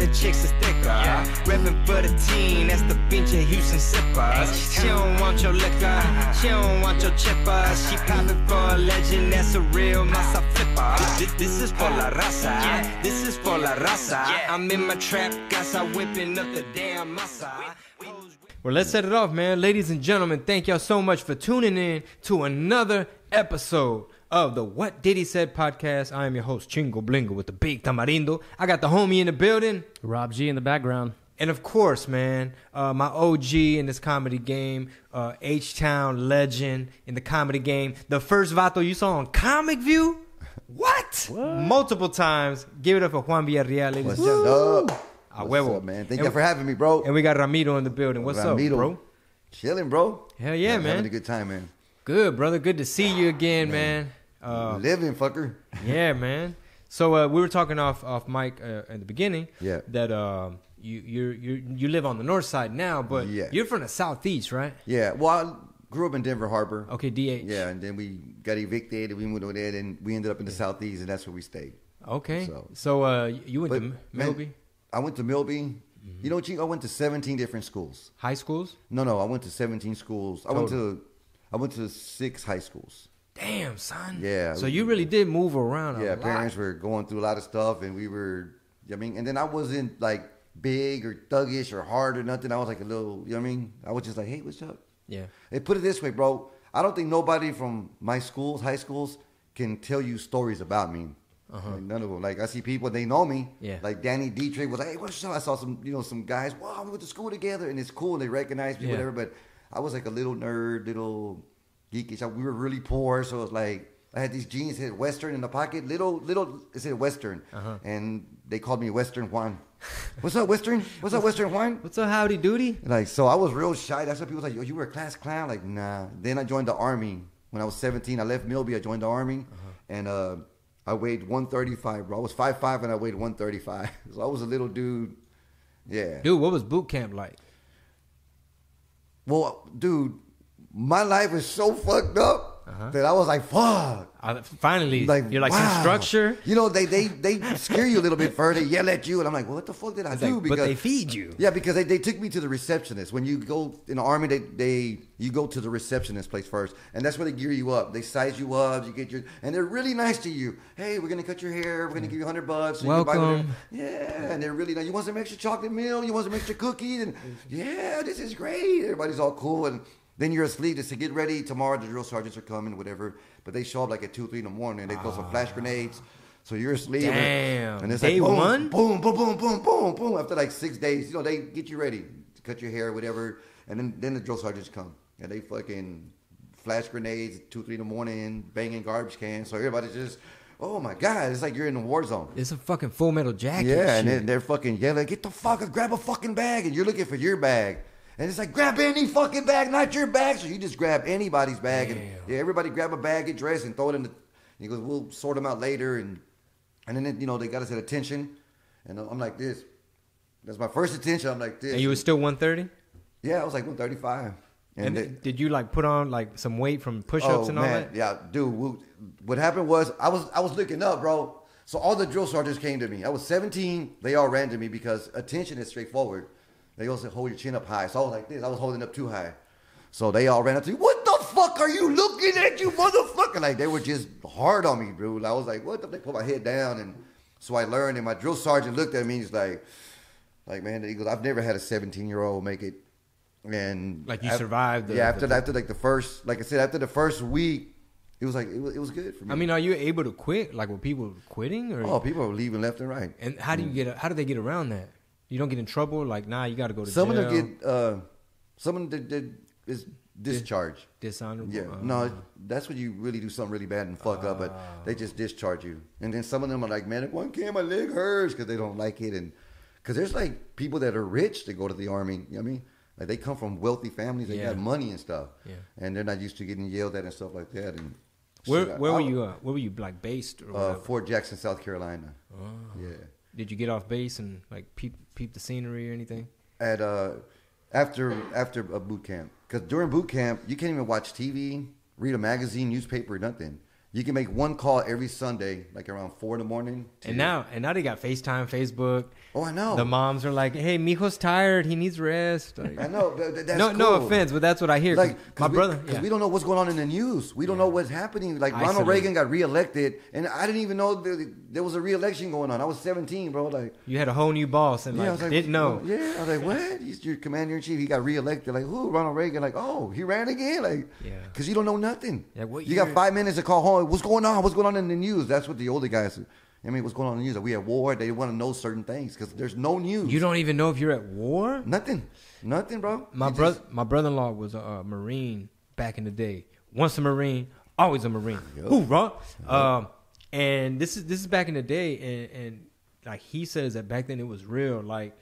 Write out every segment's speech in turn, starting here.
the chicks is thicker. Reppin' for the team, that's the pinche Houston sippers. She don't want your liquor, she don't want your chipper. She poppin' for a legend, that's a real masa flipper. This is for la raza, this is for la raza. I'm in my trap, casa whipping up the damn masa. Well, let's set it off, man. Ladies and gentlemen, thank y'all so much for tuning in to another episode of the What Did He Said podcast. I am your host, Chingo Bling with the big tamarindo. I got the homie in the building. Rob G in the background. And of course, man, my OG in this comedy game, H-Town legend in the comedy game. The first vato you saw on Comic View? What? Multiple times. Give it up for Juan Villareal, ladies. What's up? What's up, man? Thank you for having me, bro. And we got Ramiro in the building. What's up, bro? Chilling, bro. Hell yeah, man. Having a good time, man. Good, brother. Good to see you again, man. Living, fucker. Yeah, man. So we were talking off mic at the beginning. Yeah. That you live on the north side now, but you're from the southeast, right? Yeah. Well, I grew up in Denver Harbor. Okay, DH. Yeah, and then we got evicted, and we moved over there, and we ended up in the southeast, and that's where we stayed. Okay. So you went to Milby? I went to Milby. Mm-hmm. You know, I went to 17 different schools. High schools? No. I went to 17 schools. Total. I went to 6 high schools. Damn, son. Yeah. So you really did move around a lot. Parents were going through a lot of stuff, and we were, and then I wasn't like big or thuggish or hard or nothing. I was like a little, I was just like, hey, what's up? Yeah. Hey, put it this way, bro. I don't think nobody from my schools, high schools, can tell you stories about me. Like, none of them. Like, I see people, they know me. Yeah. Like Danny Dietrich was like, hey, what's up? I saw some guys, wow, we went to school together, and it's cool, and they recognize me, whatever. But I was like a little nerd, little geekish. We were really poor, so it was like, I had these jeans, it said Western in the pocket, little, it said Western. And they called me Western Juan. What's up, Western? What's up, Western Juan? What's up, howdy doody? Like, so I was real shy. That's why people was like, yo, you were a class clown? Like, nah. Then I joined the Army. When I was 17, I left Milby, I joined the Army. And I weighed 135, bro. I was 5'5", and I weighed 135. So I was a little dude. Yeah. Dude, what was boot camp like? Well, dude, my life is so fucked up that I was like, fuck. Finally, like, you're like, wow. some structure. You know, they scare you a little bit further, yell at you, and I'm like, well, what the fuck did I do? Like, but they feed you. Yeah, because they took me to the receptionist. When you go in the Army, you go to the receptionist place first, and that's where they gear you up. They size you up, and they're really nice to you. Hey, we're gonna cut your hair. We're gonna give you $100. So welcome. Yeah, and they're really nice. You want some extra chocolate milk? You want some extra cookies? And yeah, this is great. Everybody's all cool, and then you're asleep. They say, get ready. Tomorrow the drill sergeants are coming, whatever. But they show up like at 2, 3 in the morning. And they throw some flash grenades. So you're asleep. Damn. And it's Day like, boom, one? boom, boom, boom, boom, boom, boom. After like 6 days, they get you ready to cut your hair, whatever. And then the drill sergeants come. And they fucking flash grenades 2, 3 in the morning, banging garbage cans. So everybody's just, oh my God, it's like you're in a war zone. It's a fucking Full Metal Jacket. Yeah, shit. and they're fucking yelling, get the fuck, grab a fucking bag. And you're looking for your bag. And it's like, grab any fucking bag, not your bag. So you just grab anybody's bag. Damn. And everybody grab a bag, get dressed, and throw it in the. He goes, we'll sort them out later. And then, they got us at attention. And I'm like this. That's my first attention. I'm like this. And you were still 130? Yeah, I was like 135. And did you like put on like some weight from push-ups and all that? Yeah, dude. What happened was I was looking up, bro. So all the drill sergeants came to me. I was 17. They all ran to me because attention is straightforward. They also hold your chin up high. So I was like this. I was holding up too high. So they all ran up to me. What the fuck are you looking at, you motherfucker? Like, they were just hard on me, bro. I was like, what the? They put my head down. And so I learned. And my drill sergeant looked at me. He's like, man, he goes, I've never had a 17-year-old make it. And like you survived. After like the first, like I said, after the first week, it was like, it was good for me. I mean, are you able to quit? Like, were people quitting? Or? Oh, people are leaving left and right. And how do they get around that? You don't get in trouble? Like, nah, you got to go to jail? Some of them get, is discharged. Dishonorable? Yeah. No, that's when you really do something really bad and fuck up, but they just discharge you. And then some of them are like, man, why can't my leg hurts? Because they don't like it. And because there's like people that are rich that go to the Army. You know what I mean? Like, they come from wealthy families. They got money and stuff. Yeah. And they're not used to getting yelled at and stuff like that. And where were you like based? Or Fort Jackson, South Carolina. Oh. Yeah. Did you get off base and like peep the scenery or anything? At after a boot camp, because during boot camp you can't even watch TV, read a magazine, newspaper, nothing. You can make one call every Sunday, like around 4 in the morning. And now they got FaceTime, Facebook. Oh, I know. The moms are like, "Hey, mijo's tired. He needs rest." Like, I know. That's no, cool. No offense, but that's what I hear. Like my brother, because we don't know what's going on in the news. We don't know what's happening. Like Ronald Reagan got reelected, and I didn't even know there was a reelection going on. I was 17, bro. Like you had a whole new boss, and I was like, didn't know. Yeah, I was like, what? He's your commander in chief. He got reelected. Like who? Ronald Reagan. Like he ran again. Like because you don't know nothing. Yeah, you got 5 minutes to call home. What's going on? What's going on in the news? That's what the older guys. I mean, what's going on in the news? Are we at war? They want to know certain things because there's no news. You don't even know if you're at war? Nothing, bro. My brother-in-law was a Marine back in the day. Once a Marine, always a Marine. Hoorah! And this is back in the day, and like he says that back then it was real. Like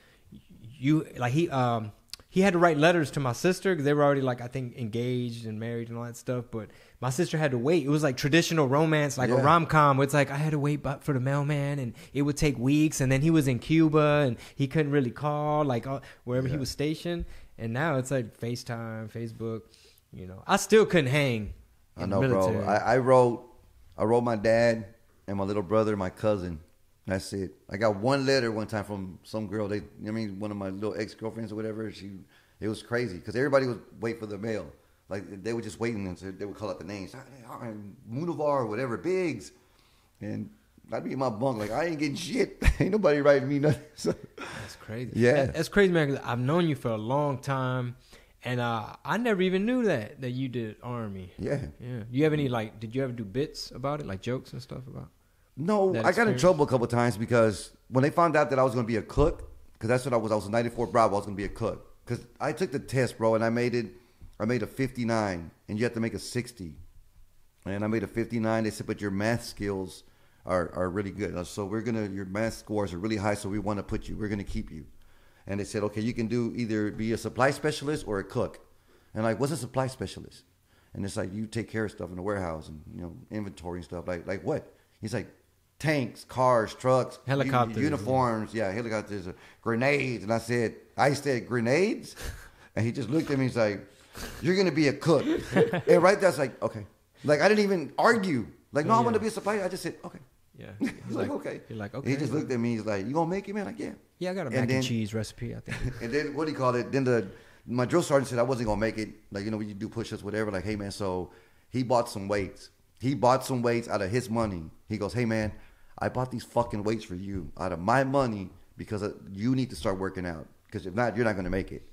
he had to write letters to my sister because they were already like I think engaged and married and all that stuff, but. My sister had to wait. It was like traditional romance, like a rom-com. Where it's like I had to wait for the mailman, and it would take weeks. And then he was in Cuba, and he couldn't really call, like wherever he was stationed. And now it's like FaceTime, Facebook. You know, I still couldn't hang. I know, bro. I wrote my dad and my little brother, and my cousin. That's it. I got one letter one time from some girl. One of my little ex-girlfriends or whatever. It was crazy because everybody would wait for the mail. Like, they were just waiting, and they would call out the names. Munavar or whatever, Biggs. And I'd be in my bunk like, I ain't getting shit. Ain't nobody writing me nothing. So, that's crazy. Yeah. That's crazy, man, because I've known you for a long time, and I never even knew that you did Army. Yeah. Yeah. You have any, did you ever do bits about it, like jokes and stuff about No, I got in trouble a couple of times because when they found out that I was going to be a cook, because that's what I was a 94 Bravo, I was going to be a cook. Because I took the test, bro, and I made a 59, and you have to make a 60. And I made a 59. They said, but your math skills are really good. So your math scores are really high, so we're going to keep you. And they said, okay, you can either be a supply specialist or a cook. And like, what's a supply specialist? And it's like, you take care of stuff in the warehouse and, inventory and stuff. Like what? He's like, tanks, cars, trucks, helicopters, uniforms, helicopters, grenades. And I said, grenades? And he just looked at me, he's like, you're going to be a cook. And right there, I was like, okay. Like, I didn't even argue. Like, no, I want to be a supplier. I just said, okay. Yeah. He's like, okay. You're like, okay. He just looked at me. He's like, you going to make it, man? Like, yeah. Yeah, I got a mac and cheese recipe, I think. And then, what do you call it? Then my drill sergeant said I wasn't going to make it. Like, when you do push-ups, whatever. Like, hey, man, so he bought some weights. He bought some weights out of his money. He goes, hey, man, I bought these fucking weights for you out of my money because you need to start working out. Because if not, you're not going to make it.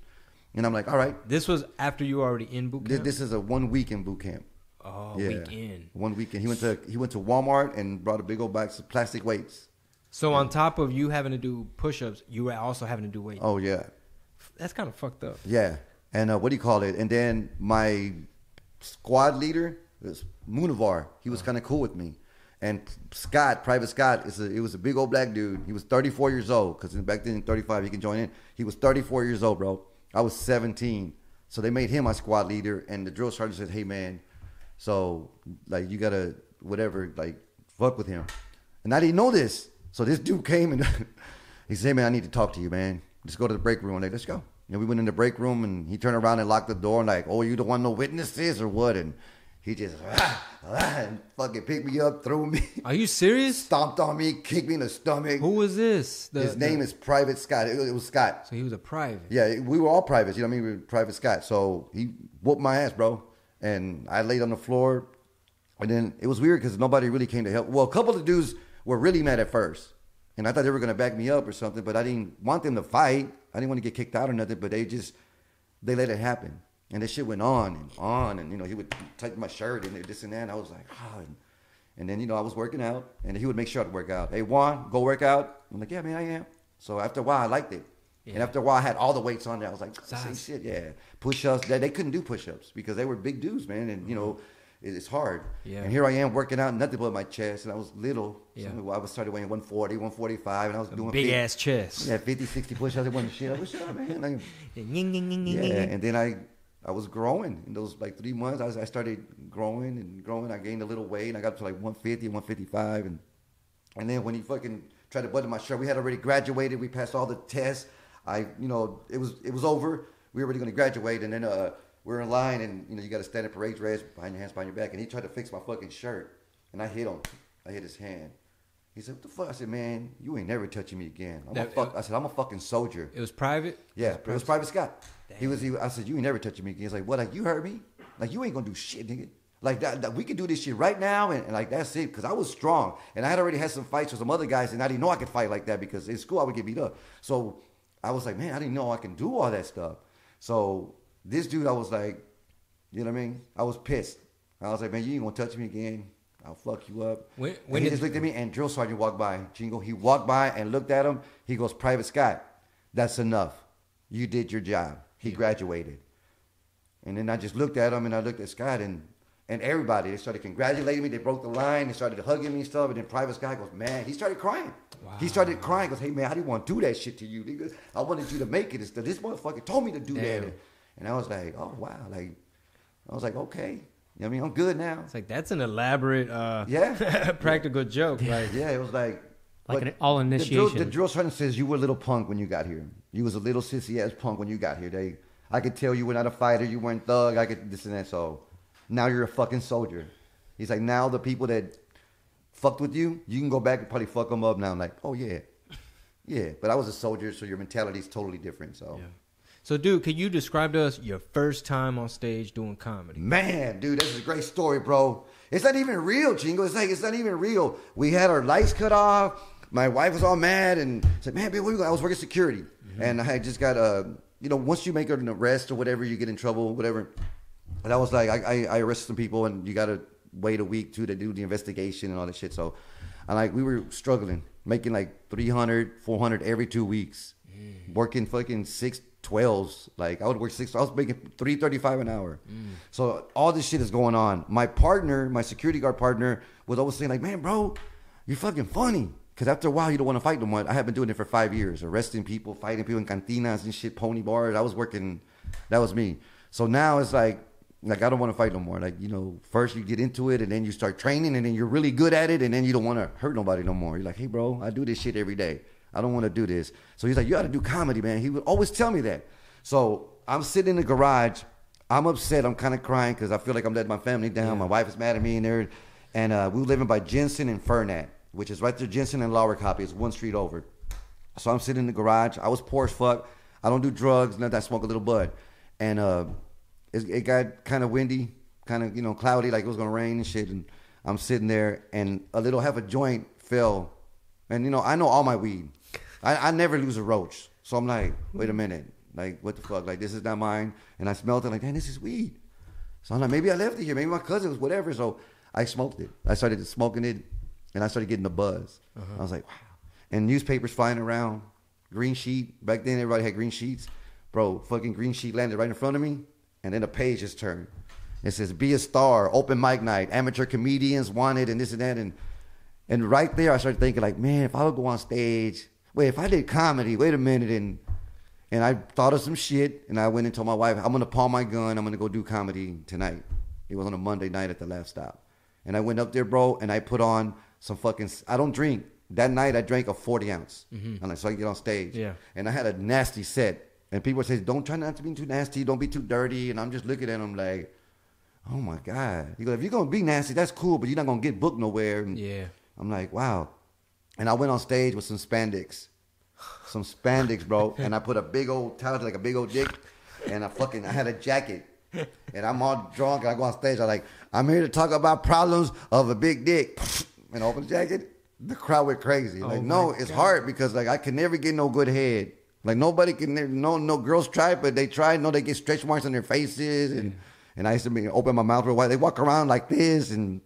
And I'm like, all right. This was after you were already in boot camp? This is a 1 week in boot camp. Oh, weekend. 1 weekend. He went to Walmart and brought a big old box of plastic weights. So on top of you having to do push-ups, you were also having to do weights. Oh, yeah. That's kind of fucked up. Yeah. And what do you call it? And then my squad leader was Munavar. He was kind of cool with me. And Scott, Private Scott, it was a big old black dude. He was 34 years old because back then, 35, he can join in. He was 34 years old, bro. I was 17. So they made him my squad leader. And the drill sergeant said, hey, man, so, like, you got to, whatever, like, fuck with him. And I didn't know this. So this dude came and he said, hey, man, I need to talk to you, man. Just go to the break room. I'm like, let's go. And we went in the break room and he turned around and locked the door and like, oh, you don't want no witnesses or what? And he just and fucking picked me up, threw me. Are you serious? Stomped on me, kicked me in the stomach. Who was this? His name is Private Scott. It was Scott. So he was a private. Yeah, we were all privates. You know what I mean? We were Private Scott. So he whooped my ass, bro. And I laid on the floor. And then it was weird because nobody really came to help. Well, a couple of dudes were really mad at first. And I thought they were going to back me up or something. But I didn't want them to fight. I didn't want to get kicked out or nothing. But they let it happen. And this shit went on and on. And, he would take my shirt and this and that. And I was like, oh. And then, I was working out. And he would make sure I'd work out. Hey, Juan, go work out. I'm like, yeah, man, I am. So after a while, I liked it. Yeah. And after a while, I had all the weights on there. I was like, same shit, yeah. Push-ups. They couldn't do push-ups because they were big dudes, man. And, it's hard. Yeah. And here I am working out, nothing but my chest. And I was little. Yeah. So I started weighing 140, 145. And I was doing big-ass chest. Yeah, 50, 60 push-ups. It wasn't shit. I was shit, man. Yeah, and then I was growing. In those, 3 months, I started growing and growing. I gained a little weight. And I got up to, 150, 155. And then when he fucking tried to button my shirt, we had already graduated. We passed all the tests. It was over. We were already going to graduate. And then we were in line, and, you got to stand in parade dress, behind your hands, behind your back. And he tried to fix my fucking shirt. and I hit him. I hit his hand. He said, what the fuck? I said, man, you ain't never touching me again. I said, I'm a fucking soldier. It was private? Yeah, it was Private Scott. I said, you ain't never touching me again. He's like, what? Like, you heard me? Like, you ain't gonna do shit, nigga. Like, that we can do this shit right now, and like, that's it. Because I was strong. And I had already had some fights with some other guys, and I didn't know I could fight like that because in school I would get beat up. So I was like, man, I didn't know I can do all that stuff. So this dude, I was like, you know what I mean? I was pissed. I was like, man, you ain't gonna touch me again. I'll fuck you up. When he just looked at me, and drill sergeant walked by. Chingo, he walked by and looked at him. He goes, Private Scott, that's enough. You did your job. He graduated. And then I just looked at him, and I looked at Scott, and everybody, they started congratulating me. They broke the line. They started hugging me and stuff. And then Private Scott goes, man, he started crying. Wow. He started crying. He goes, hey, man, I didn't want to do that shit to you. He goes, I wanted you to make it. This motherfucker told me to do that. And I was like, oh, wow. Like, I was like, okay. I mean, I'm good now. It's like, that's an elaborate, practical joke. Like, yeah, it was like an all initiation. The drill sergeant says you were a little punk when you got here. You was a little sissy ass punk when you got here. I could tell you were not a fighter. You weren't thug. I could this and that. So now you're a fucking soldier. He's like, now the people that fucked with you, you can go back and probably fuck them up now. I'm like, oh yeah, yeah. But I was a soldier, so your mentality is totally different. So. Yeah. So, dude, could you describe to us your first time on stage doing comedy? Man, dude, this is a great story, bro. It's not even real, Chingo. It's not even real. We had our lights cut off. My wife was all mad and said, man, babe, where you going? I was working security. Mm-hmm. And I had just got, once you make an arrest or whatever, you get in trouble, whatever. And I was like, I arrested some people, and you got to wait a week, too, to do the investigation and all that shit. So, we were struggling, making like 300, 400 every 2 weeks, working fucking 6-12s. Like, I would work 6. I was making $3.35 an hour. So all this shit is going on. My partner, my security guard partner, was always saying like, man, bro, you're fucking funny. Because after a while, you don't want to fight no more. I have been doing it for 5 years, arresting people, fighting people in cantinas and shit, pony bars. I was working. That was me. So now it's like I don't want to fight no more. Like, first you get into it, and then you start training, and then you're really good at it, and then you don't want to hurt nobody no more. You're like, hey, bro, I do this shit every day. I don't want to do this. So he's like, you got to do comedy, man. He would always tell me that. So I'm sitting in the garage. I'm upset. I'm kind of crying because I feel like I'm letting my family down. Yeah. My wife is mad at me and there. And we were living by Jensen and Fernat, which is right there. Jensen and Lower Copy. It's one street over. So I'm sitting in the garage. I was poor as fuck. I don't do drugs. Nothing. I smoke a little bud. And it got kind of windy, kind of, cloudy, like it was going to rain and shit. And I'm sitting there, and half a joint fell. And, I know all my weed. I never lose a roach. So I'm like, wait a minute. Like, what the fuck? Like, this is not mine. And I smelled it like, man, this is weed. So I'm like, maybe I left it here. Maybe my cousin was whatever. So I smoked it. I started smoking it, and I started getting the buzz. I was like, wow. And newspapers flying around, green sheet. Back then, everybody had green sheets. Bro, fucking green sheet landed right in front of me, and then the page just turned. It says, be a star, open mic night, amateur comedians wanted, and this and that. And right there, I started thinking, like, man, if I would go on stage, if I did comedy, wait a minute, and I thought of some shit, and I went and told my wife, I'm going to pawn my gun, I'm going to go do comedy tonight. It was on a Monday night at the Laugh Stop. And I went up there, bro, and I put on some fucking, I don't drink. That night, I drank a 40 ounce, and so I could get on stage. Yeah. And I had a nasty set, and people say, don't try not to be too nasty, don't be too dirty, and I'm just looking at them like, oh my God. He goes, if you're going to be nasty, that's cool, but you're not going to get booked nowhere. And yeah. I'm like, wow. And I went on stage with some spandex. Some spandex, bro. And I put a big old towel, like a big old dick. And I had a jacket. And I'm all drunk. And I go on stage. I'm here to talk about problems of a big dick. And I open the jacket. The crowd went crazy. Like, no, it's hard because, like, I can never get no good head. Like, nobody can, no girls try, but they try. No, they get stretch marks on their faces. And I used to open my mouth for a while. They walk around like this, and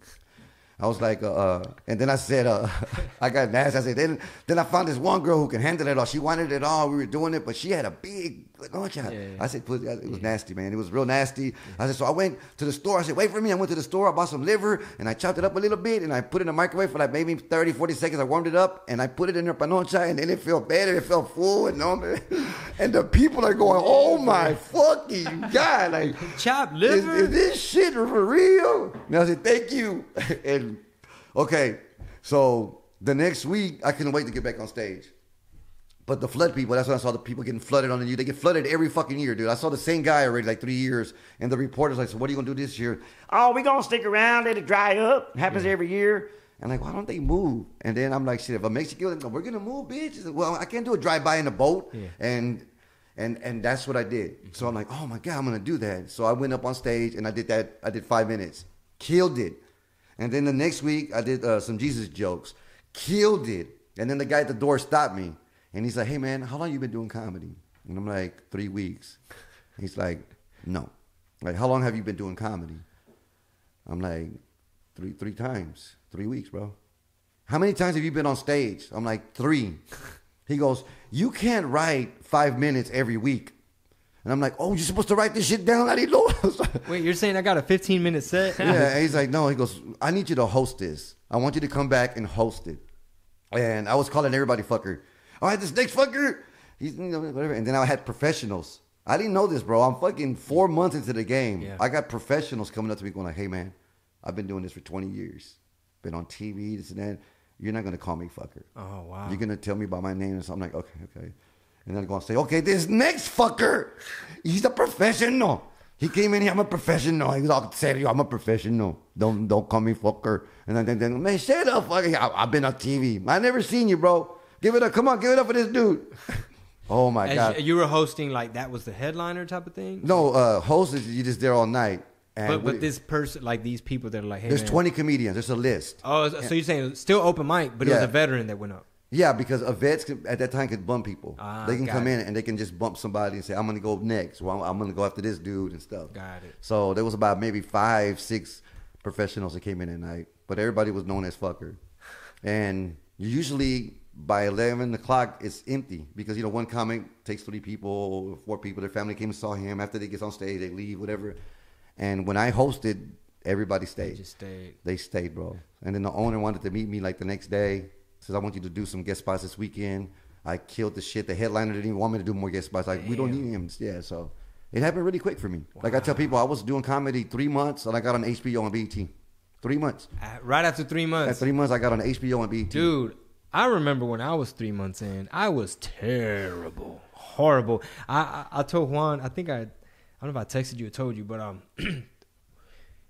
I was like, and then I said, I got nasty. I said, then I found this one girl who can handle it all. She wanted it all. We were doing it, but she had a big, I said, it was nasty, man. It was real nasty. I said, so I went to the store. I said, wait for me. I went to the store. I bought some liver, and I chopped it up a little bit, and I put it in the microwave for like maybe 30, 40 seconds. I warmed it up, and I put it in her panocha, and then it felt better. It felt full, and the people are going, oh my fucking God. Like, chopped liver? Is this shit for real? And I said, thank you. And okay, so the next week, I couldn't wait to get back on stage. But the flood people, that's when I saw the people getting flooded on the news. They get flooded every fucking year, dude. I saw the same guy already like 3 years. And the reporter's like, so what are you going to do this year? Oh, we're going to stick around, let it dry up. It happens every year. And like, why don't they move? And then I'm like, shit, if a Mexican, we're going to move, bitch. Well, I can't do a drive-by in a boat. Yeah. And that's what I did. So I'm like, oh my God, I'm going to do that. So I went up on stage and I did that. I did 5 minutes. Killed it. And then the next week, I did some Jesus jokes. Killed it. And then the guy at the door stopped me. And he's like, hey, man, how long you been doing comedy? And I'm like, 3 weeks. He's like, no. Like, how long have you been doing comedy? I'm like, three times. 3 weeks, bro. How many times have you been on stage? I'm like, 3. He goes, you can't write 5 minutes every week. And I'm like, oh, you're supposed to write this shit down? I didn't know. Wait, you're saying I got a 15-minute set? Yeah, and he's like, no. He goes, I need you to host this. I want you to come back and host it. And I was calling everybody fucker. All right, this next fucker, he's, whatever. And then I had professionals. I didn't know this, bro. I'm fucking 4 months into the game. Yeah. I got professionals coming up to me going like, hey, man, I've been doing this for 20 years. Been on TV, this and that. You're not going to call me fucker. Oh, wow. You're going to tell me about my name and something. I'm like, okay. And then I'm going to say, okay, this next fucker, he's a professional. He came in here, I'm a professional. He was all serio, I'm a professional. Don't call me fucker. And then man, shut up, fucker. I've been on TV. I never seen you, bro. Give it up. Come on, give it up for this dude. Oh, my God. You were hosting, like, that was the headliner type of thing? No, host is you just there all night. But this person, like these people that are like, hey, there's man. 20 comedians. There's a list. Oh, so you're saying still open mic, but it was a veteran that went up. Yeah, because a vets at that time could bump people. They can come in and they can just bump somebody and say, I'm going to go next. Well, I'm going to go after this dude and stuff. Got it. So there was about maybe 5-6 professionals that came in at night. But everybody was known as fucker. And usually by 11 o'clock, it's empty. Because, one comic takes 3 people, 4 people. Their family came and saw him. After they get on stage, they leave, whatever. And when I hosted, everybody stayed. They just stayed. They stayed, bro. And then the owner wanted to meet me like the next day. Says, I want you to do some guest spots this weekend. I killed the shit. The headliner didn't even want me to do more guest spots. Like, we don't need him. Yeah, so it happened really quick for me. Wow. Like I tell people, I was doing comedy 3 months and I got on HBO and BET. 3 months. Right after 3 months. At 3 months, I got on HBO and BET. Dude, I remember when I was 3 months in, I was terrible. Horrible. I told Juan, I don't know if I texted you or told you, but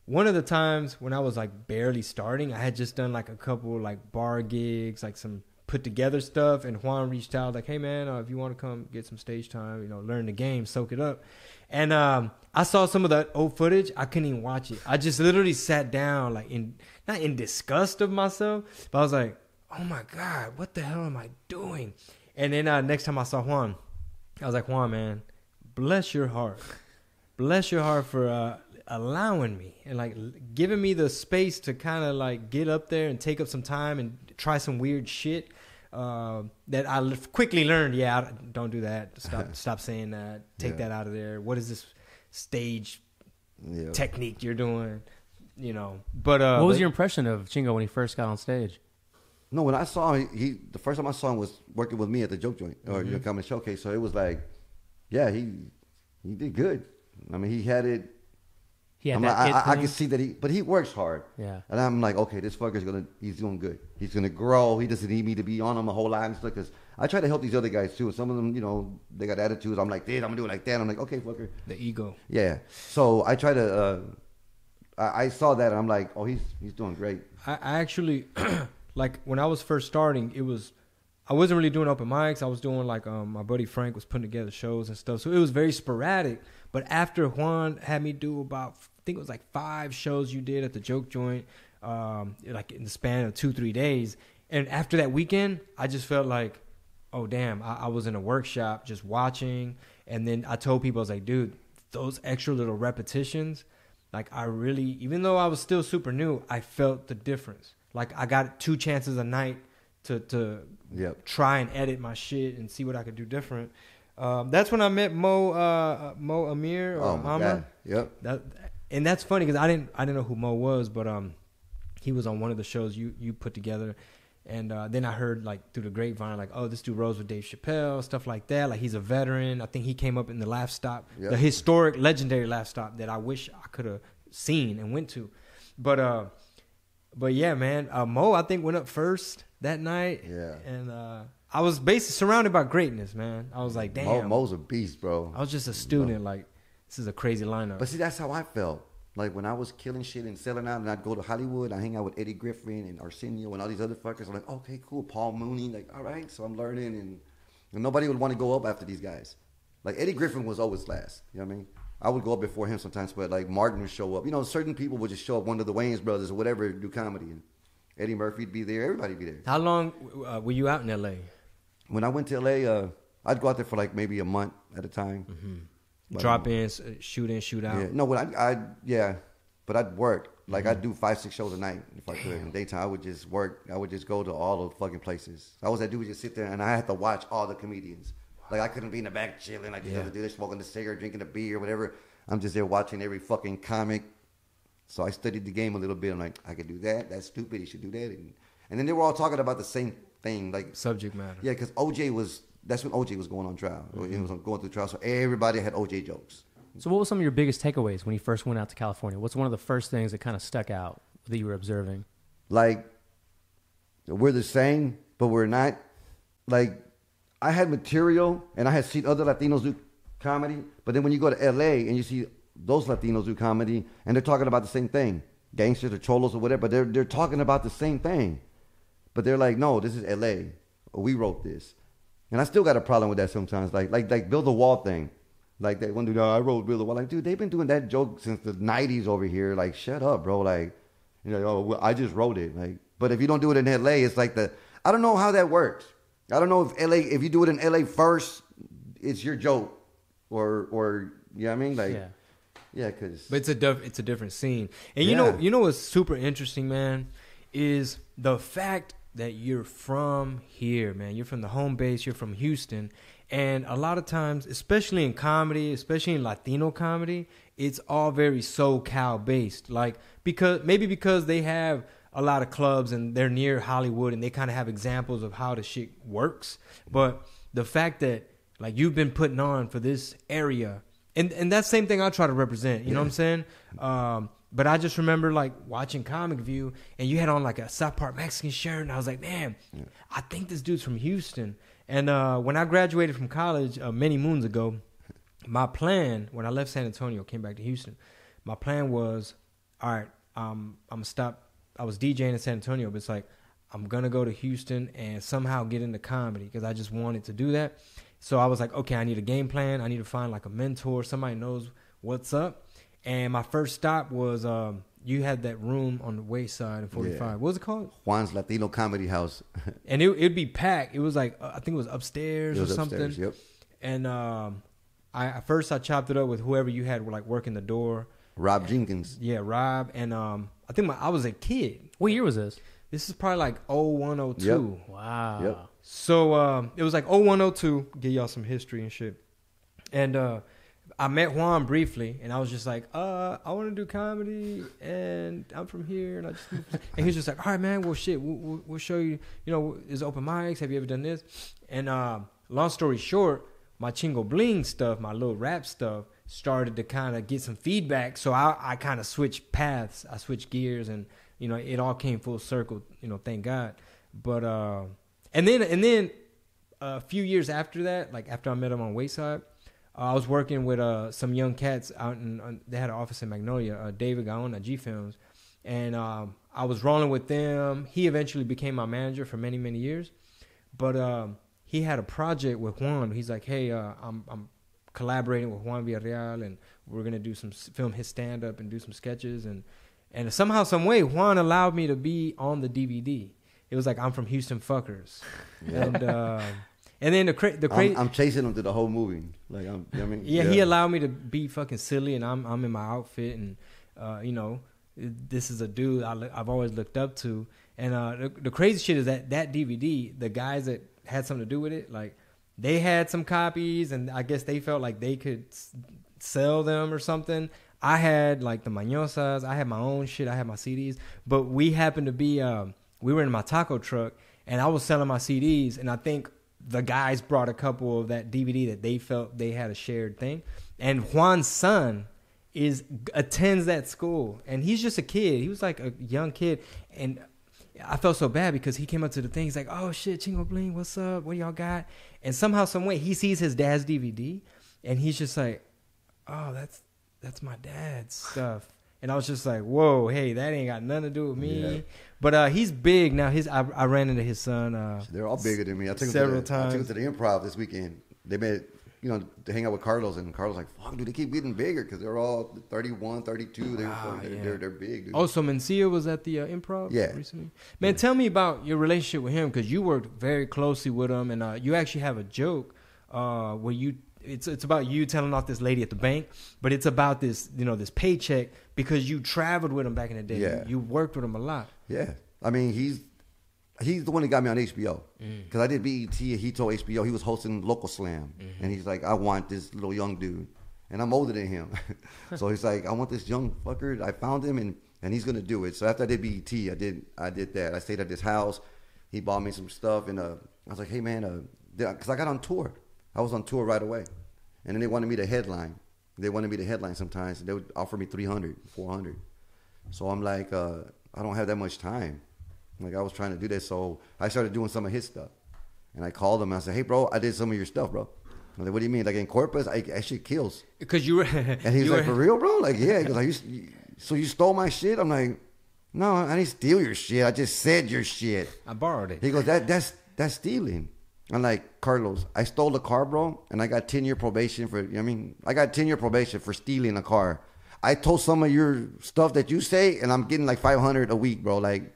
one of the times when I was like barely starting, I had just done like a couple like bar gigs, like some put together stuff, and Juan reached out like, hey man, if you want to come get some stage time, learn the game, soak it up. And I saw some of that old footage. I couldn't even watch it. I just literally sat down like not in disgust of myself, but I was like, oh my God, what the hell am I doing? And then next time I saw Juan, I was like, Juan, man, bless your heart. Bless your heart for allowing me and like giving me the space to kind of like get up there and take up some time and try some weird shit that I quickly learned. Yeah, don't do that. Stop saying that. Take that out of there. What is this stage technique you're doing? But what was your impression of Chingo when he first got on stage? No, when I saw him, the first time I saw him was working with me at the Joke Joint or Comedy Showcase. So it was like, yeah, he did good. I mean, he had it. I can see that but he works hard. Yeah. And I'm like, okay, this fucker's he's doing good. He's gonna grow. He doesn't need me to be on him a whole lot and stuff. Because I try to help these other guys too. Some of them, they got attitudes. I'm like this. I'm gonna do it like that. I'm like, okay, fucker. The ego. Yeah. So I try to. I saw that and I'm like, oh, he's doing great. I actually, like when I was first starting, I wasn't really doing open mics. I was doing like my buddy Frank was putting together shows and stuff. So it was very sporadic. But after Juan had me do about, I think it was like 5 shows you did at the Joke Joint, like in the span of 2-3 days. And after that weekend, I just felt like, oh, damn, I was in a workshop just watching. And then I told people, I was like, dude, those extra little repetitions, like I really, even though I was still super new, I felt the difference. Like I got 2 chances a night to try and edit my shit and see what I could do different. That's when I met Mo Amir or Amma. Yep. And that's funny because I didn't know who Mo was, but he was on one of the shows you put together, and then I heard like through the grapevine like, oh, this dude rose with Dave Chappelle, stuff like that. Like he's a veteran. I think he came up in the Laugh Stop, the historic, legendary Laugh Stop that I wish I could have seen and went to. But yeah, man, Mo I think went up first. that night. Yeah. And I was basically surrounded by greatness, man. I was like, damn. Mo's a beast, bro. I was just a student. Like, this is a crazy lineup. But see, that's how I felt. Like, when I was killing shit and selling out, and I'd go to Hollywood, I hang out with Eddie Griffin and Arsenio and all these other fuckers. I'm like, okay, cool. Paul Mooney. Like, all right. So I'm learning, and nobody would want to go up after these guys. Like, Eddie Griffin was always last. You know what I mean? I would go up before him sometimes, but, like, Martin would show up. You know, certain people would just show up, one of the Wayans brothers or whatever, do comedy. And Eddie Murphy'd be there. Everybody'd be there. How long were you out in L.A.? When I went to L.A., I'd go out there for, like, maybe a month at a time. Mm-hmm. Drop in, shoot in, shoot out. Yeah. No, but but I'd work. Like, I'd do 5-6 shows a night if I could. In the daytime, I would just work. I would just go to all the fucking places. I was that dude would just sit there, and I had to watch all the comedians. Like, I couldn't be in the back chilling like these other dudes, smoking a cigarette, drinking a beer, whatever. I'm just there watching every fucking comic. So I studied the game a little bit. I'm like, I could do that. That's stupid. You should do that. And then they were all talking about the same thing. Like, subject matter. Yeah, because that's when OJ was going on trial. He was going through trial, so everybody had OJ jokes. So what were some of your biggest takeaways when you first went out to California? What's one of the first things that kind of stuck out that you were observing? Like, we're the same, but we're not. Like, I had material, and I had seen other Latinos do comedy, but then when you go to L.A. and you see those Latinos do comedy, and they're talking about the same thing, gangsters or cholos or whatever, but they're talking about the same thing. But they're like, no, this is L.A. We wrote this. And I still got a problem with that sometimes. Like Build the Wall thing. Like, that one dude, I wrote Build the Wall. Like, dude, they've been doing that joke since the 90s over here. Like, shut up, bro. Like, you know, oh, well, I just wrote it. Like, but if you don't do it in L.A., it's like I don't know how that works. I don't know if you do it in L.A. first, it's your joke. Or you know what I mean? Like, yeah, because... But it's a different scene. And you know what's super interesting, man, is the fact that you're from here, man. You're from the home base. You're from Houston. And a lot of times, especially in comedy, especially in Latino comedy, it's all very SoCal based. Like, because they have a lot of clubs and they're near Hollywood and they kind of have examples of how the shit works. But the fact that, like, you've been putting on for this area, and that same thing I try to represent, you know what I'm saying? But I just remember, like, watching Comic View, and you had on, like, a South Park Mexican shirt, and I was like, man, I think this dude's from Houston. And when I graduated from college many moons ago, my plan, when I left San Antonio, came back to Houston, my plan was, all right, I'm going to stop. I was DJing in San Antonio, but it's like, I'm going to go to Houston and somehow get into comedy because I just wanted to do that. So I was like, okay, I need a game plan. I need to find, like, a mentor, somebody knows what's up. And my first stop was you had that room on the West Side in 45. Yeah. What was it called? Juan's Latino Comedy House. And it'd be packed. It was like, I think it was upstairs or something. Upstairs, yep. And I chopped it up with whoever you had, like, working the door. Rob Jenkins. Yeah, Rob. And I think I was a kid. What year was this? This is probably like 01, 02. Yep. Wow. Yep. So it was like 01, 02. Give y'all some history and shit. And I met Juan briefly, and I was just like, I want to do comedy, and I'm from here, and and he's just like, all right, man, well, shit, we'll show you, you know, is open mics, have you ever done this? And long story short, my Chingo Bling stuff, my little rap stuff, started to kind of get some feedback, so I kind of switched paths, I switched gears, and, you know, it all came full circle, you know, thank God. But, and then a few years after that, like after I met him on Wayside, I was working with some young cats out they had an office in Magnolia, David Gaona, G Films, and I was rolling with them. He eventually became my manager for many, many years, but he had a project with Juan. He's like, hey, I'm collaborating with Juan Villareal, and we're gonna do film his stand up and do some sketches, and somehow, some way, Juan allowed me to be on the DVD. It was like, I'm from Houston Fuckers, and then the crazy. I'm chasing him through the whole movie. Like, you know what I mean? Yeah, he allowed me to be fucking silly, and I'm in my outfit, and you know, this is a dude I've always looked up to. And the crazy shit is that DVD, the guys that had something to do with it, like, they had some copies, and I guess they felt like they could sell them or something. I had, like, the Mañosas. I had my own shit. I had my CDs. But we happened to be, we were in my taco truck, and I was selling my CDs, and I think the guys brought a couple of that DVD that they felt they had a shared thing. And Juan's son attends that school, and he's just a kid. He was like a young kid, and I felt so bad because he came up to the thing. He's like, "Oh shit, Chingo Bling, what's up? What y'all got?" And somehow, some way, he sees his dad's DVD, and he's just like, "Oh, that's my dad's stuff." And I was just like, "Whoa, hey, that ain't got nothing to do with me." Yeah. But he's big now. I ran into his son. They're all bigger than me. I took several times. I took him to the Improv this weekend. They made, to hang out with Carlos, and Carlos like, fuck, dude, they keep getting bigger because they're all 31, 32. They're big, dude. Oh, so Mencia was at the Improv recently? Man, tell me about your relationship with him because you worked very closely with him, and you actually have a joke where it's about you telling off this lady at the bank, but it's about this, this paycheck because you traveled with him back in the day. Yeah. You worked with him a lot. Yeah. I mean, he's the one that got me on HBO because I did BET. He told HBO he was hosting Local Slam, and he's like, I want this little young dude, and I'm older than him, so he's like, I want this young fucker. I found him, and he's gonna do it. So after I did BET, I did that. I stayed at this house. He bought me some stuff, and I was like, hey man, because I got on tour. I was on tour right away, and then they wanted me to headline. They wanted me to headline sometimes, and they would offer me 300, 400. So I'm like, I don't have that much time. Like, I was trying to do this, so I started doing some of his stuff. And I called him, and I said, hey, bro, I did some of your stuff, bro. I'm like, what do you mean? Like, in Corpus, that shit kills. Because you were... And he was like, for real, bro? Like, yeah. He goes, so you stole my shit? I'm like, no, I didn't steal your shit. I just said your shit. I borrowed it. He goes, that's stealing. I'm like, Carlos, I stole a car, bro, and I got 10-year probation for, I got 10-year probation for stealing a car. I told some of your stuff that you say, and I'm getting like $500 a week, bro. Like,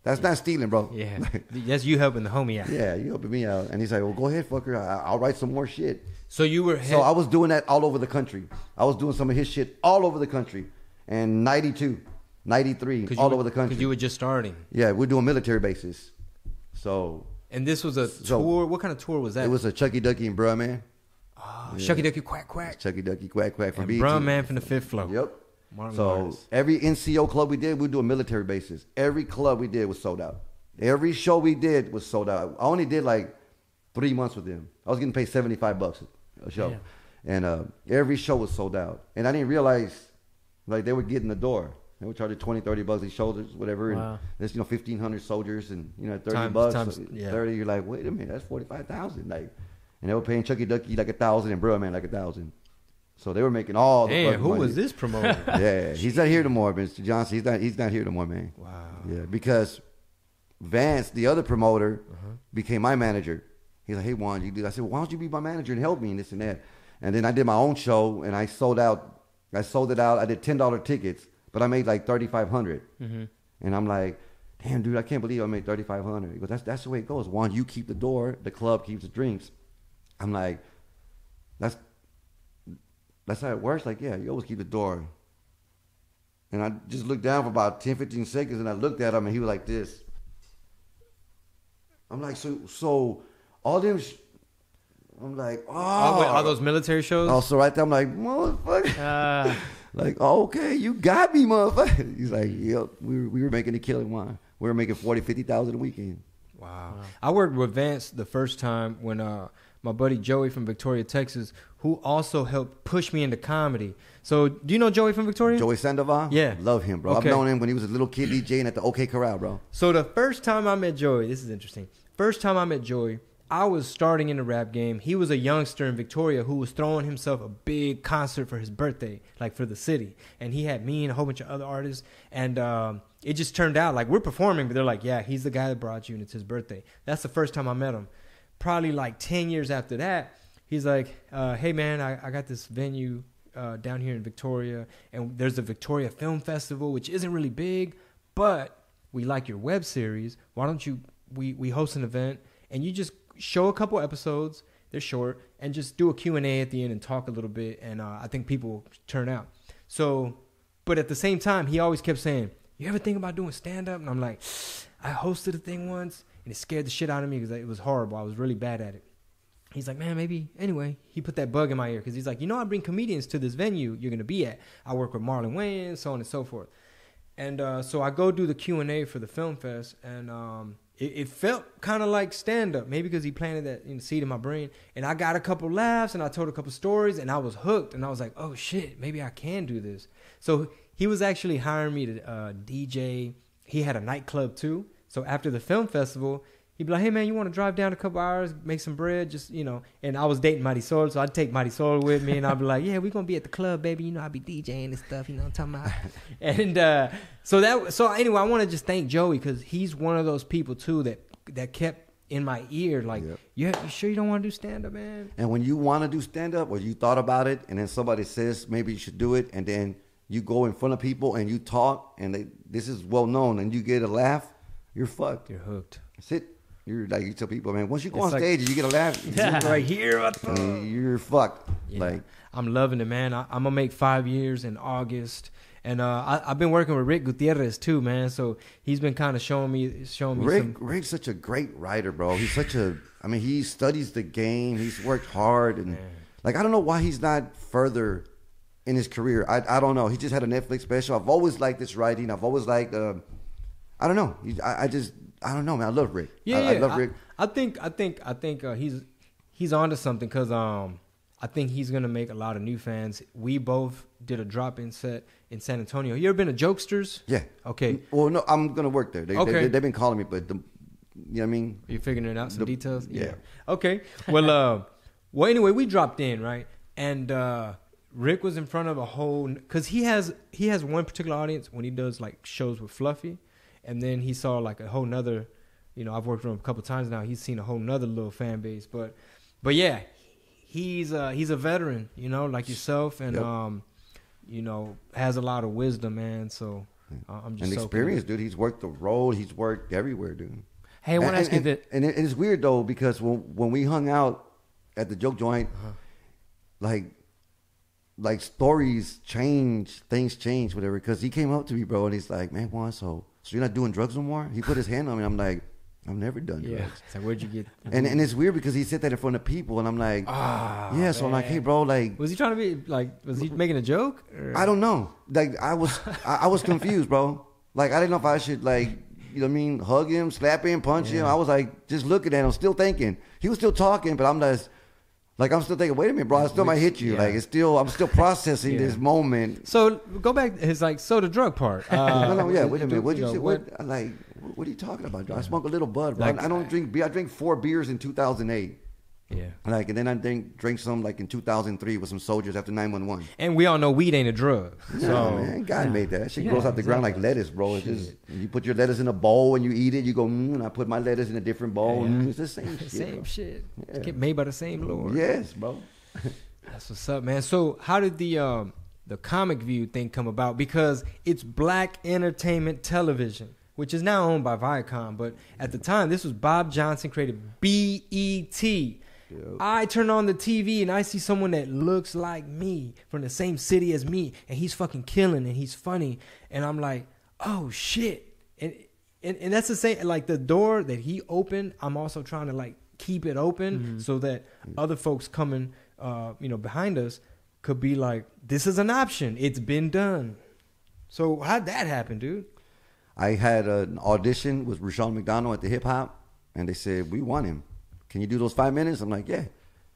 that's not stealing, bro. Yeah. That's you helping the homie out. Yeah, you helping me out. And he's like, well, go ahead, fucker. I'll write some more shit. So you were... So I was doing that all over the country. I was doing some of his shit all over the country. And 92, 93, all over the country. Because you were just starting. Yeah, we're doing military bases. So... And this was a tour. What kind of tour was that? It was a Chucky Ducky and Bruh Man. Oh, yeah. Chucky Ducky Quack Quack. Chucky Ducky Quack Quack from BET. Bruh Man from the Fifth Floor. Yep. Martin So Lawrence. every NCO club we did, we do a military basis. Every club we did was sold out. Every show we did was sold out. I only did like 3 months with them. I was getting paid $75 a show. Yeah. And every show was sold out. And I didn't realize like they would get in the door. They would charge $20, $30 each shoulders, whatever. Wow. And there's 1,500 soldiers, and $30. Times, 30. You're like, wait a minute, that's 45,000. Like, and they were paying Chucky Ducky like 1,000 and Bruh Man like 1,000. So they were making all the who money. was this promoter? Yeah, he's not here no more, Mr. Johnson. He's not here no more, man. Wow. Yeah, because Vance, the other promoter, became my manager. He's like, hey Juan, you do. I said, well, why don't you be my manager and help me and this and that. And then I did my own show, and I sold it out. I did $10 tickets. But I made like $3,500, and I'm like, "Damn, dude, I can't believe I made $3,500." He goes, "That's the way it goes. Juan, you keep the door, the club keeps the drinks." I'm like, "That's how it works." Like, yeah, you always keep the door. And I just looked down for about 10, 15 seconds, and I looked at him, and he was like this. I'm like, so all them. I'm like, oh, all those military shows. Oh, so right there, I'm like, motherfucker. Like, okay, you got me, motherfucker. He's like, yep, we were making a killing, Juan. We were making $40,000-$50,000 a weekend. Wow. I worked with Vance the first time when my buddy Joey from Victoria, Texas, who also helped push me into comedy. So, do you know Joey from Victoria? Joey Sandoval? Yeah. Love him, bro. Okay. I've known him when he was a little kid DJing at the OK Corral, bro. So, the first time I met Joey, this is interesting. First time I met Joey, I was starting in the rap game. He was a youngster in Victoria who was throwing himself a big concert for his birthday, like for the city. And he had me and a whole bunch of other artists. And it just turned out like we're performing, but they're like, yeah, he's the guy that brought you and it's his birthday. That's the first time I met him. Probably like 10 years after that, he's like, hey, man, I got this venue down here in Victoria. And there's the Victoria Film Festival, which isn't really big, but we like your web series. Why don't you, we host an event and you just show a couple episodes, they're short, and just do a Q&A at the end and talk a little bit, and I think people turn out. So, but at the same time, he always kept saying, you ever think about doing stand-up? And I'm like, I hosted a thing once, and it scared the shit out of me because it was horrible. I was really bad at it. He's like, man, maybe, anyway, he put that bug in my ear because he's like, I bring comedians to this venue you're going to be at. I work with Marlon Wayans, so on and so forth. And so I go do the Q&A for the Film Fest, and it felt kind of like stand-up, maybe because he planted that seed in my brain. And I got a couple laughs, and I told a couple stories, and I was hooked. And I was like, oh, shit, maybe I can do this. So he was actually hiring me to DJ. He had a nightclub, too. So after the film festival, he'd be like, hey, man, you want to drive down a couple hours, make some bread, just, you know. And I was dating Marisol, so I'd take Marisol with me, and I'd be like, yeah, we're going to be at the club, baby. You know, I'll be DJing and stuff, you know what I'm talking about? And so anyway, I want to just thank Joey because he's one of those people, too, that kept in my ear, like, you sure you don't want to do stand-up, man? And when you want to do stand-up or you thought about it, and then somebody says maybe you should do it, and then you go in front of people and you talk, and this is well known, and you get a laugh, you're fucked. You're hooked. That's it. You're like, you tell people, man, once you go on stage and you get a laugh, right here, you're fucked. Yeah. Like, I'm loving it, man. I'm gonna make 5 years in August, and I've been working with Rick Gutierrez too, man. So he's been kind of showing me. Rick's such a great writer, bro. He's he studies the game. He's worked hard, and like, I don't know why he's not further in his career. I don't know. He just had a Netflix special. I've always liked this writing. I've always liked. I don't know. I don't know, man. I love Rick. I love Rick. I think he's onto something because I think he's gonna make a lot of new fans. We both did a drop-in set in San Antonio. You ever been to Jokesters? Yeah. Okay. Well, no, I'm gonna work there. They've been calling me, but you know what I mean? You're figuring it out, some details? Yeah. Okay. Well, anyway, we dropped in, right? And Rick was in front of a whole, because he has one particular audience when he does like shows with Fluffy, and then he saw like a whole nother, you know, I've worked with him a couple times now. He's seen a whole nother little fan base, but yeah, he's a veteran, you know, like yourself, and you know, has a lot of wisdom, man. So I'm just and experience, dude. He's worked the road. He's worked everywhere, dude. Hey, I want to ask you that. And it's weird though, because when we hung out at the Joke Joint, like stories change, things change, whatever. Because he came up to me, bro, and he's like, "Man, Juan, so you're not doing drugs no more?" He put his hand on me. I'm like, "I've never done drugs." So where'd you get? And it's weird because he said that in front of people, and I'm like, man. So I'm like, "Hey, bro, like, was he trying to be like? Was he making a joke? Or? I don't know. Like, I was confused, bro. Like, I didn't know if I should, like, you know what I mean, hug him, slap him, punch him. I was like, just looking at him, still thinking. He was still talking, but I'm just. Like, I'm still thinking, wait a minute, bro, I still might hit you. Like, I'm still processing this moment. So go back. It's like, so the drug part. Wait a minute. What did you say? What are you talking about, bro? I smoke a little bud, bro. Like, I don't drink beer. I drank 4 beers in 2008. Yeah. Like, and then I drank some like in 2003 with some soldiers after 9/11. And we all know weed ain't a drug. So man, God made that. That shit grows out the ground like lettuce, bro. It's just, you put your lettuce in a bowl and you eat it. You go, and I put my lettuce in a different bowl. It's the same shit. Same shit. Yeah. Get made by the same Lord. Yes, bro. That's what's up, man. So how did the Comic View thing come about? Because it's Black Entertainment Television, which is now owned by Viacom. But at the time, this was Bob Johnson created BET. I turn on the TV and I see someone that looks like me from the same city as me, and he's fucking killing and he's funny, and I'm like, oh shit, and that's the same. Like, the door that he opened, I'm also trying to like keep it open so that other folks coming, behind us could be like, this is an option. It's been done. So how'd that happen, dude? I had an audition with Rushion McDonald at the Hip Hop, and they said, we want him. Can you do those 5 minutes? I'm like, yeah.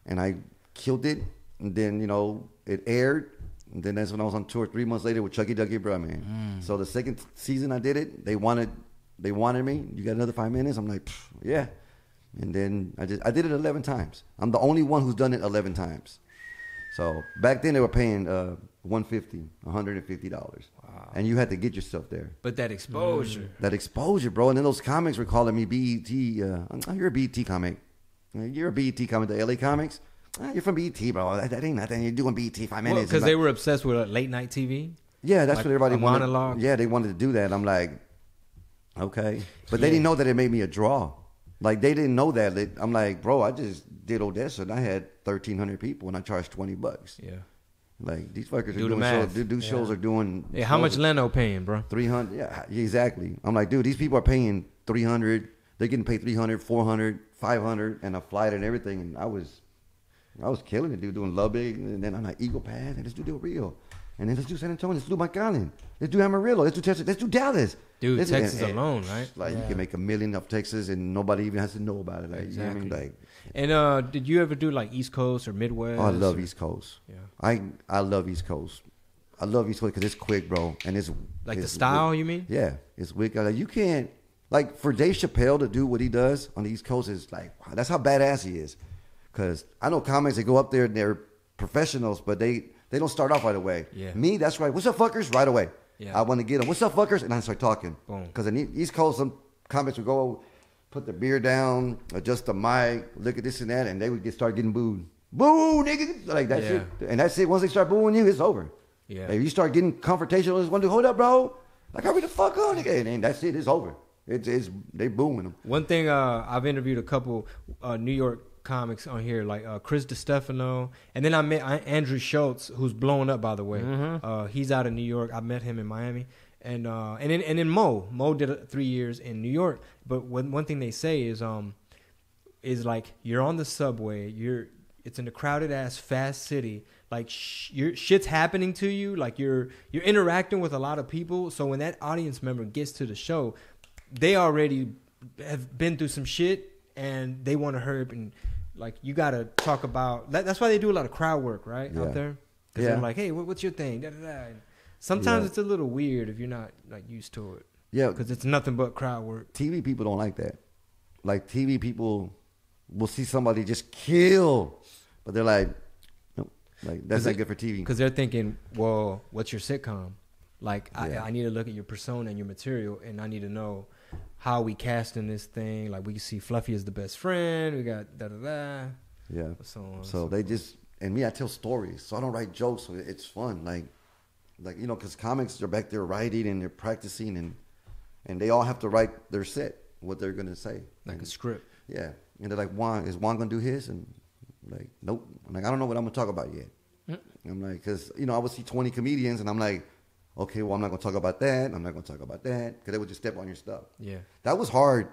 And I killed it. And then, you know, it aired. And then that's when I was on tour 3 months later with Chucky Ducky, bro, man. So the second season I did it, they wanted me. You got another 5 minutes? I'm like, yeah. And then I did it 11 times. I'm the only one who's done it 11 times. So back then they were paying $150. Wow. And you had to get yourself there. But that exposure. That exposure, bro. And then those comics were calling me BET. You're a BET comic. You're a BET comic, the LA comics. You're from BET, bro. That ain't nothing. You're doing BET 5 minutes. Because they were obsessed with late night TV? Yeah, that's what everybody wanted. Monologue? Yeah, they wanted to do that. I'm like, okay. But they didn't know that it made me a draw. Like, they didn't know that. I'm like, bro, I just did Odessa and I had 1,300 people and I charged $20. Yeah. Like, these fuckers are doing shows. Shows are doing. Yeah, how much Leno paying, bro? 300. Yeah, exactly. I'm like, dude, these people are paying 300. They're getting paid 300, 400, 500, and a flight and everything. And I was killing it, dude, doing Lubbock. And then I'm like, Eagle Pass, and let's do Del Rio. And then let's do San Antonio, let's do McAllen. Let's do Amarillo, let's do Texas, let's do Dallas. Dude, Texas alone, right? Like, you can make $1 million off Texas and nobody even has to know about it. Like, exactly. You know what I mean? Like, and did you ever do like East Coast or Midwest? Oh, I love East Coast. Yeah. I love East Coast. I love East Coast because it's quick, bro. And it's the style, you mean? Yeah. It's quick. Like, you can't Like for Dave Chappelle to do what he does on the East Coast is like, wow, that's how badass he is. Because I know comics that go up there and they're professionals, but they don't start off right away. Yeah. Me, that's right. What's up, fuckers? Right away. Yeah. I want to get them. What's up, fuckers? And I start talking. Boom. Because in the East Coast, some comics would go put their beer down, adjust the mic, look at this and that, and they would start getting booed. Boo, nigga! Like that shit. And that's it. Once they start booing you, it's over. Yeah. If you start getting confrontational, just want to hold up, bro. Like, hurry the fuck on, nigga. And that's it. It's over. It's they booing them. One thing, I've interviewed a couple New York comics on here, like Chris DiStefano, and then I met Andrew Schultz, who's blowing up, by the way. He's out of New York. I met him in Miami, and then Mo did 3 years in New York. But one thing they say is like you're on the subway, it's in a crowded ass fast city, like shit's happening to you, like you're interacting with a lot of people. So when that audience member gets to the show, they already have been through some shit and they want to hurry up and like you got to talk about that. That's why they do a lot of crowd work, right? Yeah. Out there. Because they're like, hey, what's your thing? Da, da, da. And sometimes it's a little weird if you're not like used to it. Yeah. Because it's nothing but crowd work. TV people don't like that. Like TV people will see somebody just kill, but they're like, no, like that's not good for TV. Because they're thinking, well, what's your sitcom? Like, Yeah. I need to look at your persona and your material, and I need to know how we casting this thing. Like, we see Fluffy as the best friend. We got da-da-da. Yeah. So on. So they just, and me, I tell stories. So I don't write jokes. So it's fun. Like you know, because comics are back there writing and they're practicing and they all have to write their set, what they're going to say. Like a script. Yeah. And they're like, is Juan going to do his? And I'm like, nope. I'm like, I don't know what I'm going to talk about yet. I'm like, because, you know, I would see 20 comedians and I'm like, okay, well, I'm not going to talk about that. I'm not going to talk about that. Because they would just step on your stuff. Yeah. That was hard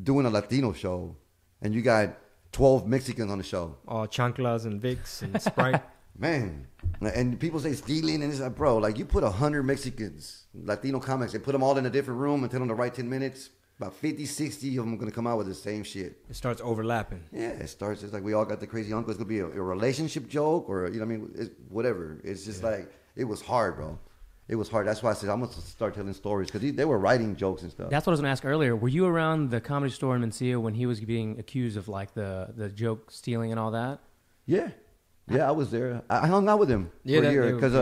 doing a Latino show. And you got 12 Mexicans on the show. All chanclas and Vicks and Sprite. Man. And people say stealing. And it's like, bro, like you put 100 Mexicans, Latino comics, and put them all in a different room and tell them to write 10 minutes. About 50, 60 of them are going to come out with the same shit. It starts overlapping. Yeah, it starts. It's like we all got the crazy uncle. It's going to be a relationship joke or, you know what I mean? Whatever. It's just like, it was hard, bro. It was hard. That's why I said I'm going to start telling stories because they were writing jokes and stuff. That's what I was going to ask earlier. Were you around the Comedy Store in Mencia when he was being accused of like the joke stealing and all that? Yeah. Yeah, I was there. I hung out with him for a year because,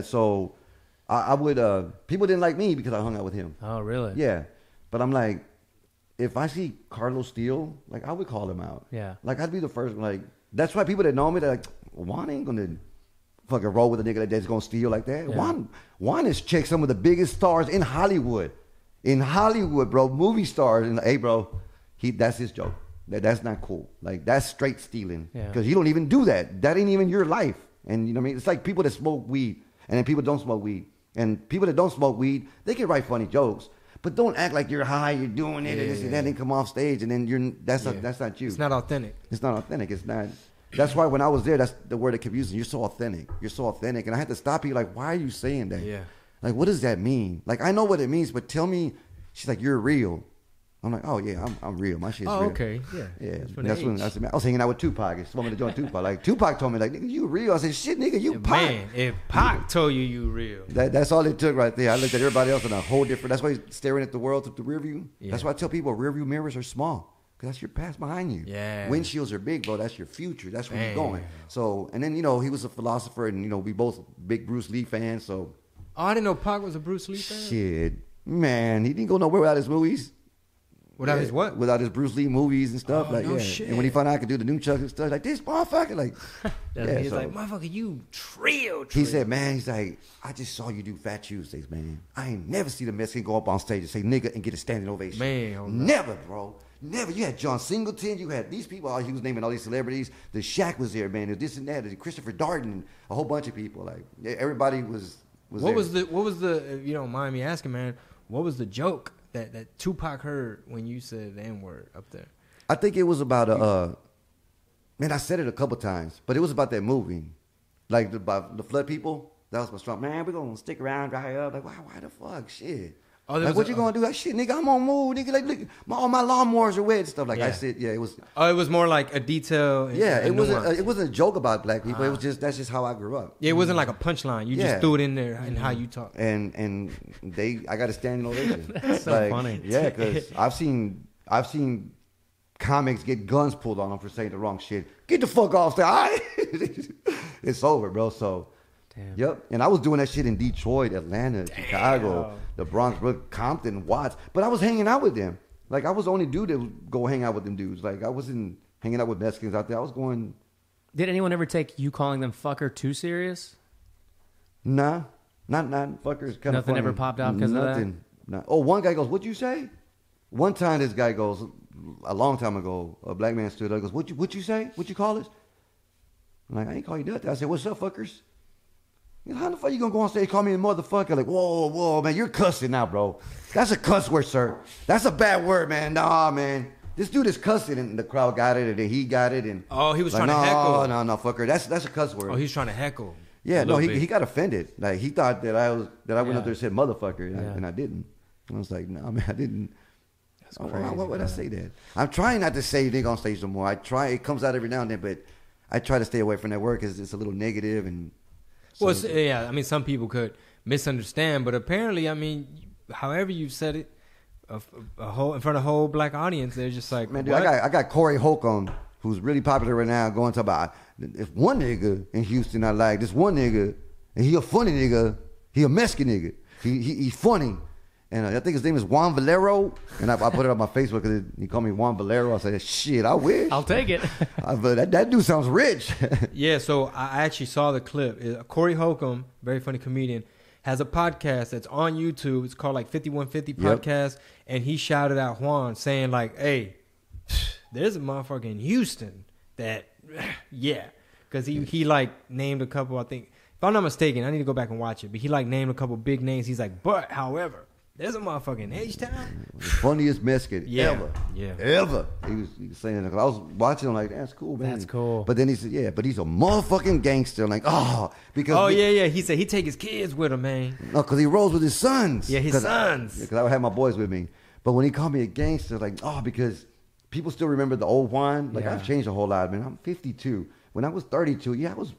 so I would, people didn't like me because I hung out with him. Oh, really? Yeah. But I'm like, if I see Carlos steal, like I would call him out. Yeah. Like I'd be the first, like, that's why people that know me, they're like, Juan ain't going to fucking roll with a nigga that's going to steal like that. Yeah. Juan has checked some of the biggest stars in Hollywood. In Hollywood, bro, movie stars. And hey, bro, that's his joke. That's not cool. Like, that's straight stealing. Yeah. Because you don't even do that. That ain't even your life. And you know what I mean? It's like people that smoke weed and then people don't smoke weed. And people that don't smoke weed, they can write funny jokes. But don't act like you're high, you're doing it, and this and that, and come off stage, and then that's not you. It's not authentic. It's not authentic. It's not. That's why when I was there, that's the word they kept using. You're so authentic. You're so authentic. And I had to stop you. Like, why are you saying that? Yeah. Like, what does that mean? Like, I know what it means, but tell me. She's like, you're real. I'm like, oh yeah, I'm real. My shit's real. Okay. Yeah. Yeah. That's when I was hanging out with Tupac. He told me to join Tupac. Like Tupac told me, like, nigga, you real. I said, shit, nigga, you Pac. Man, if Pac told you real. That's all it took right there. I looked at everybody else in a whole different. That's why he's staring at the world through the rear view. Yeah. That's why I tell people rear view mirrors are small. Because that's your past behind you. Yeah. Windshields are big, bro. That's your future. That's where Damn. you're going. So, and then, you know, he was a philosopher and, you know, we both big Bruce Lee fans. So, Oh, I didn't know Pac was a Bruce Lee fan. shit. Man, he didn't go nowhere without his movies. Without his what? Without his Bruce Lee movies and stuff. Oh, like, no yeah. shit. And when he found out I could do the new Chuck and stuff, like, this motherfucker, like, yeah, He's so- like, motherfucker, you trill. He said, man, he's like, I just saw you do Fat Tuesdays, man. I ain't never seen a Mexican go up on stage and say nigga and get a standing ovation. Man, hold on. Never, bro. Never. You had John Singleton. You had these people. He was naming all these celebrities. The Shaq was there, man. There's this and that. There's Christopher Darden. A whole bunch of people. Like, everybody was What there. was the if you don't mind me asking, man, what was the joke that Tupac heard when you said the N-word up there? I think it was about man, I said it a couple times, but it was about that movie. Like, about the flood people. That was my strong, man, we're going to stick around, dry up. Like, why the fuck? Shit. Oh, like, what you gonna do? Like, shit, nigga, I'm on move, nigga. Like, look, all my lawnmowers are wet and stuff. Like, I said, yeah, it was. Oh, it was more like a detail. And, yeah, and it wasn't a joke about black people. It was just that's just how I grew up. Yeah, it wasn't like a punchline. You just threw it in there and how you talk. And I got a standing ovation. That's so like, funny. Yeah, because I've seen comics get guns pulled on them for saying the wrong shit. Get the fuck off there. All right? It's over, bro. So. Damn. Yep, and I was doing that shit in Detroit, Atlanta, Chicago, the Bronx, Compton, Watts. But I was hanging out with them. Like, I was the only dude that would go hang out with them dudes. Like, I wasn't hanging out with Mexicans out there. I was going. Did anyone ever take you calling them fucker too serious? Nah, not fuckers. Kind of Nothing ever popped out because of that? Nah. Oh, one guy goes, "What'd you say?" One time, this guy goes, a long time ago, a black man stood up and goes, "What you say? What you call us?" I'm like, "I ain't call you nothing." I said, "What's up, fuckers?" How the fuck you gonna go on stage and call me a motherfucker? Like, whoa, man, you're cussing now, bro. That's a cuss word, sir. That's a bad word, man. Nah, man. This dude is cussing, and the crowd got it, and then he got it, and he was like, trying to heckle. No, fucker. That's a cuss word. Oh, he's trying to heckle. Yeah, no, he got offended. Like, he thought that I went up there and said motherfucker, and I didn't. And I was like, no, man, I didn't. That's crazy. Why would I say that? I'm trying not to say nigga on stage no more. I try. It comes out every now and then, but I try to stay away from that word because it's a little negative and. Well, yeah, I mean, some people could misunderstand, but apparently, I mean, however you said it, a whole in front of a whole black audience, they're just like, man, dude, I got Corey Holcomb, who's really popular right now, going to about if one nigga in Houston I like this one nigga, and he a funny nigga, he a Mexican nigga, he's funny, and I think his name is Juan Valero, and I put it on my Facebook because he called me Juan Valero. I said, shit, I wish. I'll take it. But that dude sounds rich. Yeah, so I actually saw the clip. Corey Holcomb, very funny comedian, has a podcast that's on YouTube. It's called like 5150 Podcast, and he shouted out Juan saying like, hey, there's a motherfucker in Houston that, because he like named a couple, I think, if I'm not mistaken, I need to go back and watch it, but he like named a couple big names. He's like, but however, there's a motherfucker in H-Town. The funniest Mexican ever. Yeah. Ever. He was saying that. I was watching him like, that's cool, man. That's cool. But then he said, yeah, but he's a motherfucking gangster. Like, because. Yeah. He said he take his kids with him, man. No, because he rolls with his sons. Yeah, his sons. Because I would have my boys with me. But when he called me a gangster, like, because people still remember the old Juan. Like, I've changed a whole lot, man. I'm 52. When I was 32, I was.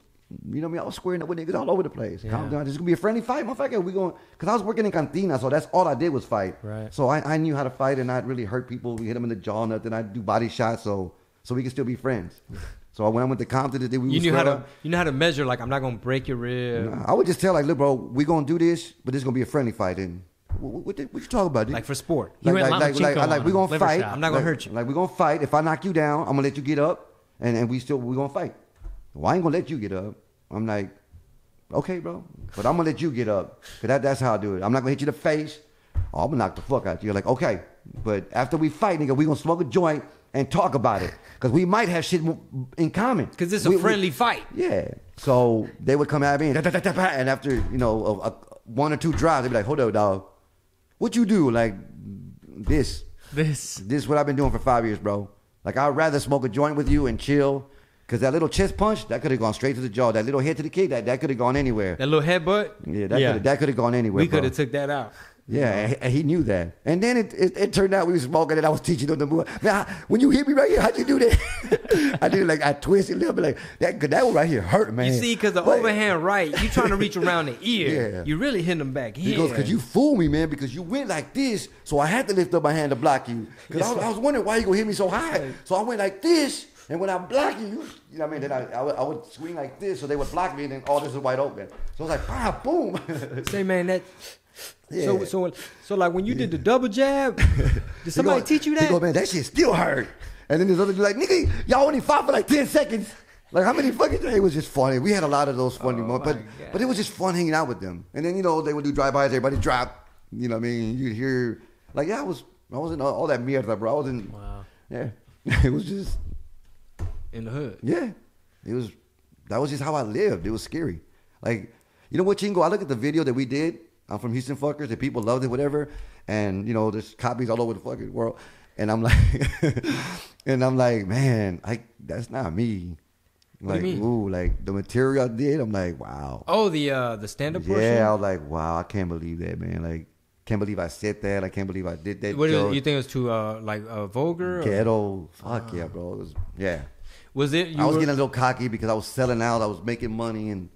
You know what I mean? I was squaring up with niggas all over the place. Yeah. Calm down. This is going to be a friendly fight, motherfucker. Because I was working in cantina, so that's all I did was fight. Right. So I knew how to fight and not really hurt people. We hit them in the jaw, nothing. I'd do body shots so we could still be friends. So when I went to Compton, you knew how to measure, like, I'm not going to break your rib. I would just tell, like, look, bro, we going to do this, but this is going to be a friendly fight. And what you talking about, dude? Like for sport. Like, we're going to fight. I'm not going to hurt you. Like, we're going to fight. If I knock you down, I'm going to let you get up, and we're going to fight. Well, I ain't going to let you get up. I'm like, okay, bro, but I'm going to let you get up. Because that's how I do it. I'm not going to hit you in the face. I'm going to knock the fuck out of you. You're like, okay. But after we fight, nigga, we're going to smoke a joint and talk about it. Because we might have shit in common. Because it's a friendly fight. Yeah. So they would come at me, and after, one or two drives, they'd be like, hold up, dog. What you do? Like, this is what I've been doing for 5 years, bro. Like, I'd rather smoke a joint with you and chill. Because that little chest punch, that could have gone straight to the jaw. That little head to the kick, that could have gone anywhere. That little headbutt? Yeah, that could have gone anywhere. We could have took that out. Yeah, and he knew that. And then it turned out we were smoking and I was teaching him the move. Man, when you hit me right here, how'd you do that? I did it like, I twisted a little bit like, that one right here hurt, man. You see, because the overhand right, you trying to reach around the ear. Yeah. You really hitting them back here. He goes, because you fooled me, man, because you went like this, so I had to lift up my hand to block you. Because I was wondering why you going to hit me so high. So I went like this. And when I block you, you know what I mean? Then I would swing like this, so they would block me, and then all this is wide open. So it was like, boom. Say, man, that. Yeah. So like when you did the double jab, did somebody teach you that? He go, man, that shit still hurt. And then there's other dude like, nigga, y'all only fought for like 10 seconds. Like, how many fucking days? It was just funny. We had a lot of those funny moments, but it was just fun hanging out with them. And then, they would do drive-bys, everybody drop. You know what I mean? You'd hear, like, I wasn't all that mierda, bro. I wasn't. Wow. Yeah. It was just. In the hood. Yeah. That was just how I lived. It was scary. Like, you know what, Chingo? I look at the video that we did. I'm from Houston Fuckers, and people loved it, whatever. And, there's copies all over the fucking world. And I'm like, man, that's not me. What do you mean? Ooh, like the material I did, I'm like, wow. Oh, the stand-up portion? Yeah, I was like, wow, I can't believe that, man. Like, can't believe I said that. I can't believe I did that. What joke. you think it was too vulgar? Ghetto. Fuck yeah, bro. It was, yeah. Was it? I was getting a little cocky because I was selling out. I was making money, and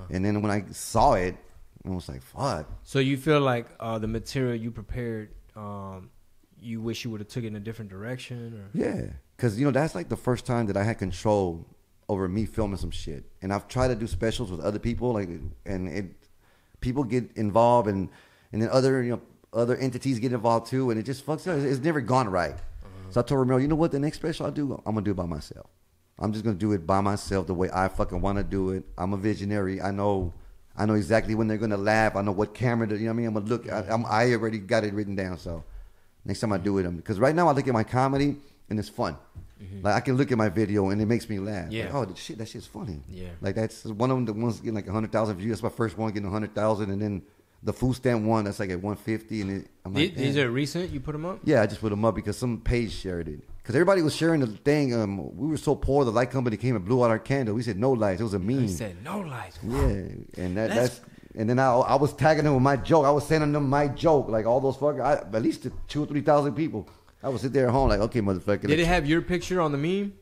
then when I saw it, I was like, fuck. So you feel like the material you prepared, you wish you would have took it in a different direction? Or? Yeah, because that's like the first time that I had control over me filming some shit, and I've tried to do specials with other people, like, and people get involved, and then other entities get involved too, and it just fucks up. It's never gone right. So I told Romero, you know what? The next special I do, I'm gonna do it by myself. I'm just gonna do it by myself the way I fucking want to do it. I'm a visionary. I know exactly when they're gonna laugh. I know what camera to, you know what I mean? I'm gonna look. I already got it written down. So next time I do it, because right now I look at my comedy and it's fun. Like I can look at my video and it makes me laugh. Yeah. Like, oh shit, that shit's funny. Yeah. Like that's one of them. The ones getting like 100,000 views. That's my first one getting 100,000, and then the food stamp one that's like at 150. And I'm like, these are recent. You put them up? yeah, I just put them up because some page shared it. Because everybody was sharing the thing. We were so poor, the light company came and blew out our candle. We said no lights. It was a meme. He said no lights. Yeah, and that's and then I was tagging them with my joke. I was sending them my joke, like all those fuckers. At least 2,000 or 3,000 people. I would sit there at home like, okay, motherfucker. Did it have your picture on the meme?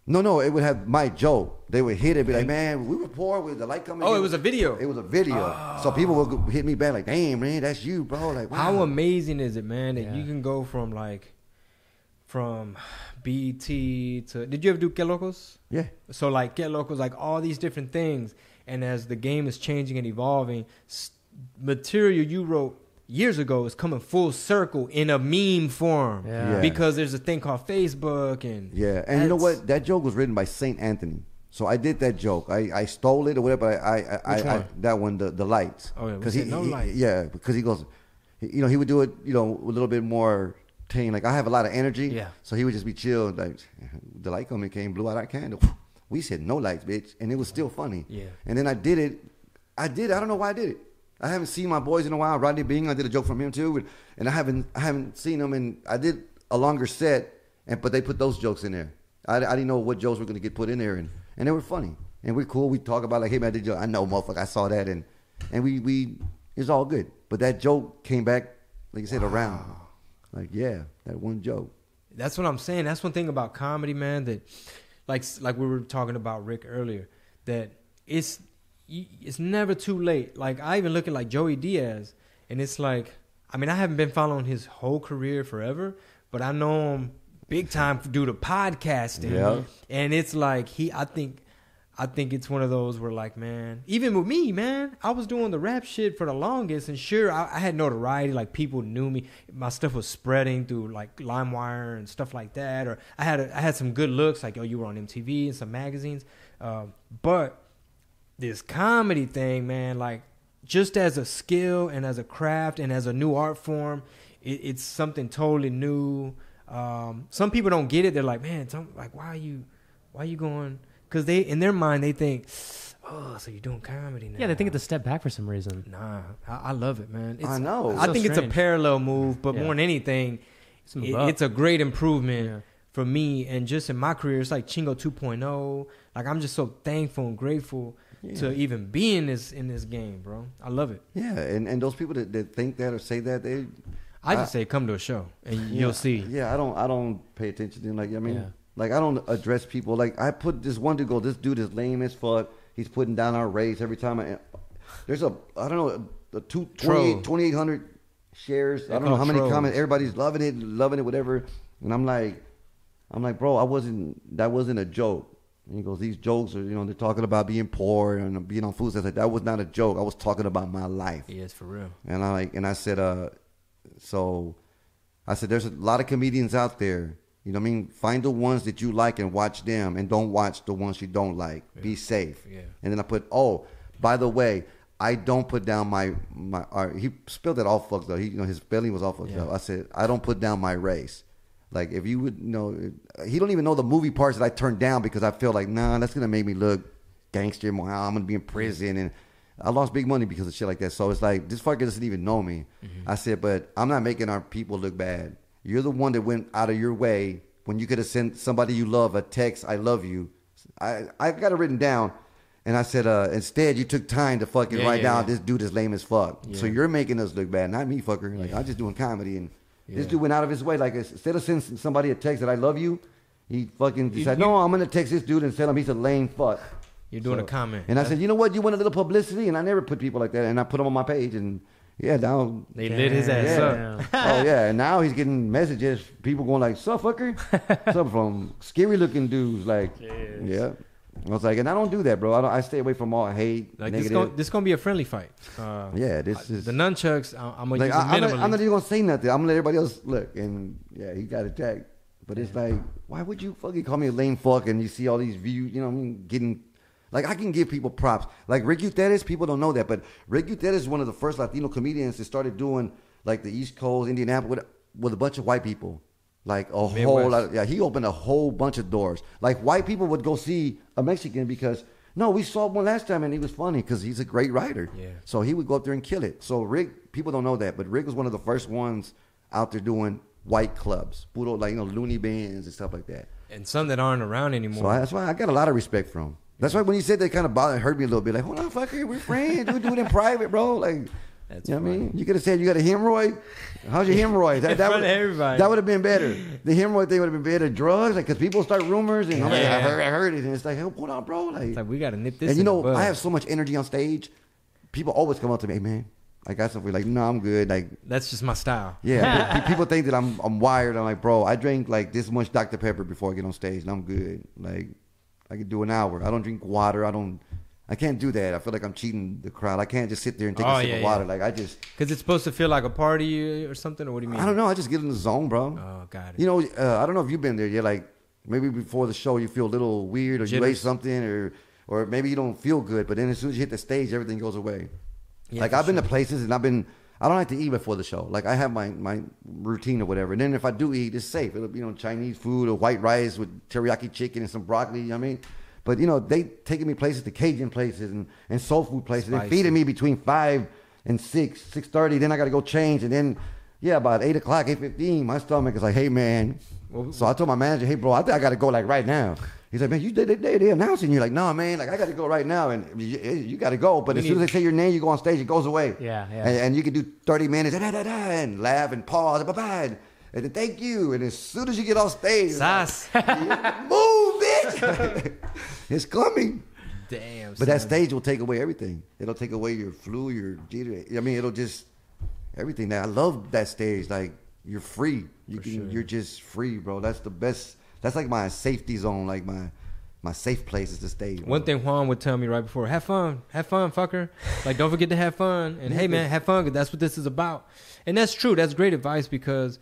No, it would have my joke. They would hit it, be like, man, we were poor with the light company. Oh, it was a video. It was a video. So people would hit me back like, damn, man, that's you, bro. Like, wow. How amazing is it, man, that you can go from BT to... Did you ever do Que Locos? Yeah. So like Que Locos, like all these different things. And as the game is changing and evolving, material you wrote years ago is coming full circle in a meme form. Yeah. Because there's a thing called Facebook. And you know what? That joke was written by Saint Anthony. So I did that joke. I stole it or whatever. But I that one, the lights. Oh, yeah. Because lights. Yeah, because he goes, he would do it, a little bit more tame. Like I have a lot of energy. Yeah. So he would just be chill. Like the light company came, blew out our candle. We said no lights, bitch, and it was still funny. Yeah. And then I did it. I don't know why I did it. I haven't seen my boys in a while. Rodney Bing, I did a joke from him too, and I haven't seen them. And I did a longer set, but they put those jokes in there. I didn't know what jokes were going to get put in there, and they were funny. And we're cool. We talk about like, hey man, I did joke. I know, motherfucker, I saw that, and we it's all good. But that joke came back, like you said, around. Like that one joke. That's what I'm saying. That's one thing about comedy, man. That like we were talking about Rick earlier. That it's never too late. Like I even look at like Joey Diaz, and it's like, I mean, I haven't been following his whole career forever, but I know him big time due to podcasting. Yeah. And it's like I think it's one of those where like, man, even with me, man, I was doing the rap shit for the longest, and sure, I had notoriety. Like people knew me. My stuff was spreading through like LimeWire and stuff like that. Or I had some good looks, like, oh, you were on MTV and some magazines. But this comedy thing, man, like just as a skill and as a craft and as a new art form, it's something totally new. Some people don't get it. They're like, man, why are you going? Because they, in their mind, they think, oh, so you're doing comedy now. Yeah, they think it's a step back for some reason. Nah, I love it, man. I know. I think it's a strange. parallel move, but more than anything, it's a great improvement for me. And just in my career, it's like Chingo 2.0. Like, I'm just so thankful and grateful to even be in this game, bro. I love it. Yeah, and those people that think that or say that, I just say come to a show and you'll see. Yeah, I don't pay attention to them. Like, I mean, like I don't address people. Like I put this one to go. This dude is lame as fuck. He's putting down our race every time. There's a 2,800 shares. I don't know how many comments. Everybody's loving it, whatever. And I'm like, bro, that wasn't a joke. And he goes, these jokes are, they're talking about being poor and being on food stamps. Like, that was not a joke. I was talking about my life. Yes, for real. And I said, there's a lot of comedians out there. You know what I mean? Find the ones that you like and watch them, and don't watch the ones you don't like. Yeah. Be safe. Yeah. And then I put, by the way, I don't put down my he spelled it all fucked up. His spelling was all fucked up. I said, I don't put down my race. Like, if you would know, he don't even know the movie parts that I turned down because I feel like, nah, that's going to make me look gangster. I'm going to be in prison. And I lost big money because of shit like that. So it's like, this fucker doesn't even know me. Mm-hmm. I said, but I'm not making our people look bad. You're the one that went out of your way when you could have sent somebody you love a text, I love you. I got it written down. And I said, instead, you took time to fucking write down this dude is lame as fuck. Yeah. So you're making us look bad, not me, fucker. Like, I'm just doing comedy. And this dude went out of his way. Like, instead of sending somebody a text that I love you, he fucking decided, no, I'm going to text this dude and tell him he's a lame fuck. You're doing a comment. And I said, you know what? You want a little publicity? And I never put people like that. And I put them on my page. And now they lit his ass up. Oh, yeah. And now he's getting messages. People going like, sup, fucker? Sup, from scary looking dudes. Like, yeah. I was like, and I don't do that, bro. I stay away from all hate, like negative. This gonna be a friendly fight. This is the nunchucks. I'm gonna like, use it minimally. I'm not even gonna say nothing. I'm gonna let everybody else look. And yeah, he got attacked. But it's like, why would you fucking call me a lame fuck? And you see all these views, you know what I mean? Getting like, I can give people props. Like Rick Utedes, people don't know that, but Rick Utedes is one of the first Latino comedians that started doing like the East Coast, Indianapolis, with a bunch of white people. Like a Midwest. whole lot. He opened a whole bunch of doors. Like white people would go see a Mexican because, no, we saw one last time and he was funny because he's a great writer. Yeah. So he would go up there and kill it. So Rick, people don't know that, but Rick was one of the first ones out there doing white clubs, puro, like, you know, loony bands and stuff like that. And some that aren't around anymore. So that's why I got a lot of respect for him. That's why when you said that, kind of hurt me a little bit. Like, hold on, fucker, we're friends. We do it in private, bro. Like, that's you know what I mean? You could have said you got a hemorrhoid. How's your hemorrhoid? That would have been better. The hemorrhoid thing would have been better. Drugs, like, because people start rumors and I'm like, I heard it, and it's like, hey, hold on, bro. Like, it's like we gotta nip this. And you know, I have so much energy on stage. People always come up to me, hey, man, I got something. Like, no, I'm good. Like, that's just my style. Yeah, people think that I'm wired. I'm like, bro, I drink like this much Dr. Pepper before I get on stage, and I'm good. Like, I could do an hour. I don't drink water. I can't do that. I feel like I'm cheating the crowd. I can't just sit there and take a sip of water. Like, I just... Because it's supposed to feel like a party or something, or what do you mean? I don't know. I just get in the zone, bro. Oh, got it. You know, I don't know if you've been there yet. Like, maybe before the show you feel a little weird or you ate something or maybe you don't feel good. But then as soon as you hit the stage, everything goes away. Yeah, like, I've been to places and I don't like to eat before the show. Like, I have my routine or whatever. And then if I do eat, it's safe. It'll be, you know, Chinese food or white rice with teriyaki chicken and some broccoli, you know what I mean? But, you know, they taking me places to Cajun places and soul food places. They're feeding me between 5 and 6:30. Then I got to go change. And then, about 8 o'clock, 8:15, my stomach is like, hey, man. So I told my manager, hey, bro, I think I got to go, like, right now. He's like, man, they announcing you. Like, no, man, like, I got to go right now. And you got to go. But as soon as they say your name, you go on stage, it goes away. Yeah. And you can do 30 minutes, and laugh and pause, bye-bye. And then thank you. And as soon as you get off stage, like, move, bitch. It's coming. Damn. But that stage will take away everything. It'll take away your flu, your I mean, it'll just everything. I love that stage. Like, you're free. You're just free, bro. That's the best. That's like my safety zone. Like my safe place is the stage. Bro. One thing Juan would tell me right before: have fun, fucker. Like, don't forget to have fun. And hey, man, have fun, because that's what this is about. And that's true. That's great advice because,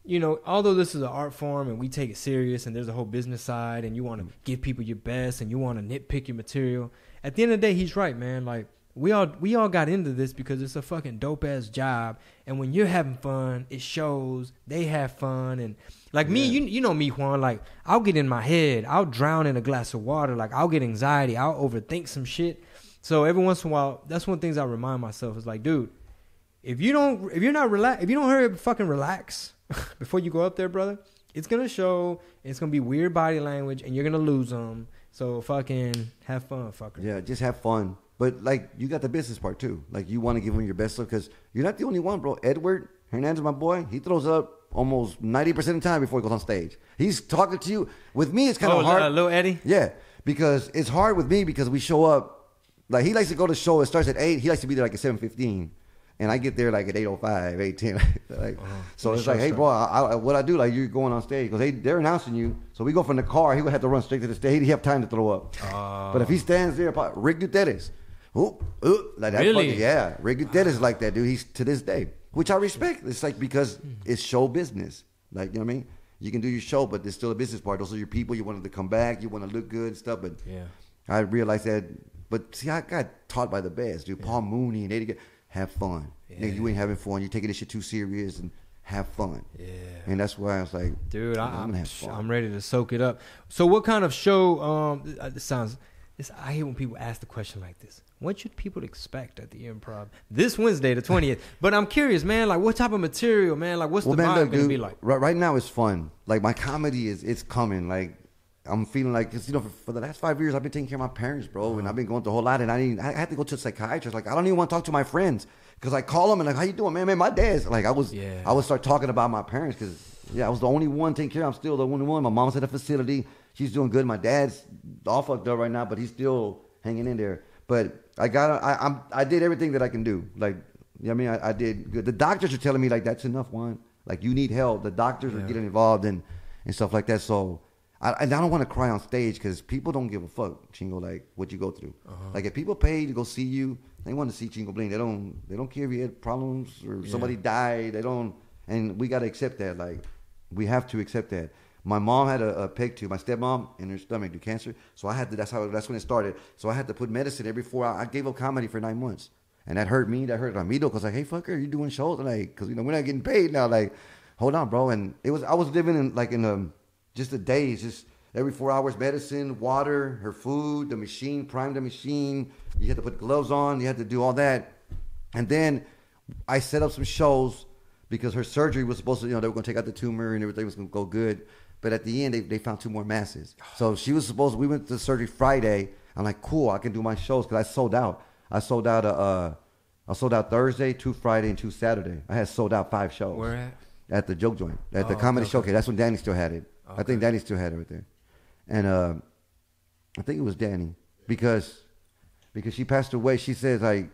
you know, although this is an art form and we take it serious and there's a whole business side and you want to give people your best and you want to nitpick your material, at the end of the day, he's right, man. Like, we all got into this because it's a fucking dope ass job, and when you're having fun, it shows. They have fun, and like me, you know me, Juan. Like, I'll get in my head, I'll drown in a glass of water. Like, I'll get anxiety, I'll overthink some shit. So every once in a while, that's one of the things I remind myself is like, dude, if you don't hurry up and fucking relax before you go up there, brother, it's gonna show. It's gonna be weird body language, and you're gonna lose them. So fucking have fun, fucker. Yeah, just have fun. But, like, you got the business part, too. Like, you want to give them your best stuff because you're not the only one, bro. Edward Hernandez, my boy, he throws up almost 90% of the time before he goes on stage. He's talking to you. With me, it's kind of hard. Little Eddie? Yeah, because it's hard with me because we show up. Like, he likes to go to the show. It starts at 8. He likes to be there, like, at 7:15. And I get there, like, at 8:05, 8:10. Like, so it's like, hey, bro, what I do, like, you're going on stage. Because they're announcing you. So we go from the car. He would have to run straight to the stage. He'd have time to throw up. But if he stands there, Rick Utedes. Like that. Really? Yeah. Rick Utedes is like that, dude. He's to this day, which I respect. It's like, because it's show business. Like, you know what I mean? You can do your show, but there's still a business part. Those are your people. You want them to come back. You want to look good and stuff. But I realized that. But see, I got taught by the best, dude. Paul Mooney and they get have fun. Nigga, you ain't having fun. You're taking this shit too serious and have fun. Yeah. And that's why I was like, dude, I'm ready to soak it up. So what kind of show? I hate when people ask the question like this. What should people expect at the Improv this Wednesday, the 20th? But I'm curious, man. Like, what type of material, man? Like, what's the vibe going to be like? Right now, it's fun. Like, my comedy it's coming. Like, I'm feeling like, cause for the last 5 years I've been taking care of my parents, bro, and I've been going through a whole lot, and I had to go to a psychiatrist. Like I don't even want to talk to my friends, cause I call them and like, how you doing, man? My dad's like, I would start talking about my parents, cause I was the only one taking care of. I'm still the only one. My mom's at a facility. She's doing good. My dad's all fucked up right now, but he's still hanging in there. But I did everything that I can do. Like, I did good. The doctors are telling me like, that's enough, Juan. Like you need help. The doctors are getting involved and stuff like that. So I don't want to cry on stage because people don't give a fuck, Chingo, like what you go through. Like if people pay to go see you, they want to see Chingo Bling. They don't care if you had problems or somebody died. They don't, and we got to accept that. Like we have to accept that. My mom had a peg tube. My stepmom in her stomach did cancer, so I had to. That's when it started. So I had to put medicine every 4 hours. I gave up comedy for 9 months, and that hurt me. That hurt Ramiro because like, hey fucker, you doing shows? And like, because we're not getting paid now. Like, hold on, bro. And I was living in just a daze, just every 4 hours, medicine, water, her food, the machine, prime the machine. You had to put gloves on. You had to do all that, and then I set up some shows because her surgery was supposed to, they were going to take out the tumor and everything was going to go good. But at the end, they found 2 more masses. So she was we went to surgery Friday. I'm like, cool, I can do my shows because I sold out. I sold out Thursday, 2 Friday, and 2 Saturday. I had sold out 5 shows. Where at? At the Joke Joint, at the Comedy Showcase. That's when Danny still had it. Okay. I think Danny still had it right there. And I think it was Danny because she passed away. She says, like,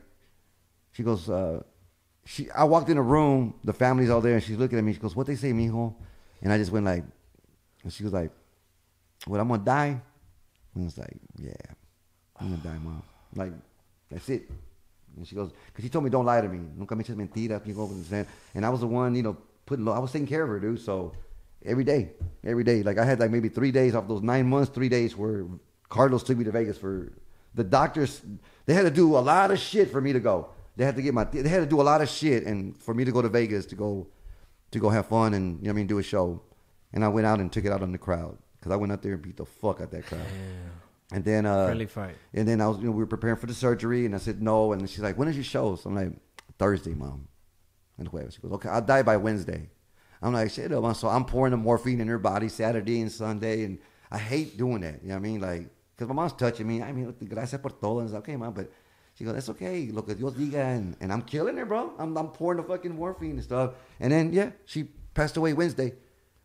she goes, I walked in a room, the family's all there, and she's looking at me. She goes, what they say, mijo? And I just went like, and she was like, "What, I'm gonna die?" And I was like, "Yeah, I'm gonna die, Mom. Like, that's it." And she goes, because she told me, "Don't lie to me. Nunca me eches mentiras." And I was the one, I was taking care of her, dude. So every day, like I had like maybe 3 days off those 9 months, 3 days where Carlos took me to Vegas for the doctors. They had to do a lot of shit for me to go. They had to do a lot of shit and for me to go to Vegas to go have fun and do a show. And I went out and took it out on the crowd because I went out there and beat the fuck out that crowd. Yeah. And then friendly fight. And then we were preparing for the surgery, and I said no. And she's like, "When is your show?" So I'm like, "Thursday, Mom." And she goes, "Okay, I'll die by Wednesday." I'm like, "Shit, Mom." So I'm pouring the morphine in her body Saturday and Sunday, and I hate doing that. You know what I mean? Like, because my mom's touching me. I mean, gracias por todo. And it's like, okay, Mom, but she goes, "That's okay. Lo que Dios diga." And I'm killing her, bro. I'm pouring the fucking morphine and stuff. And then she passed away Wednesday,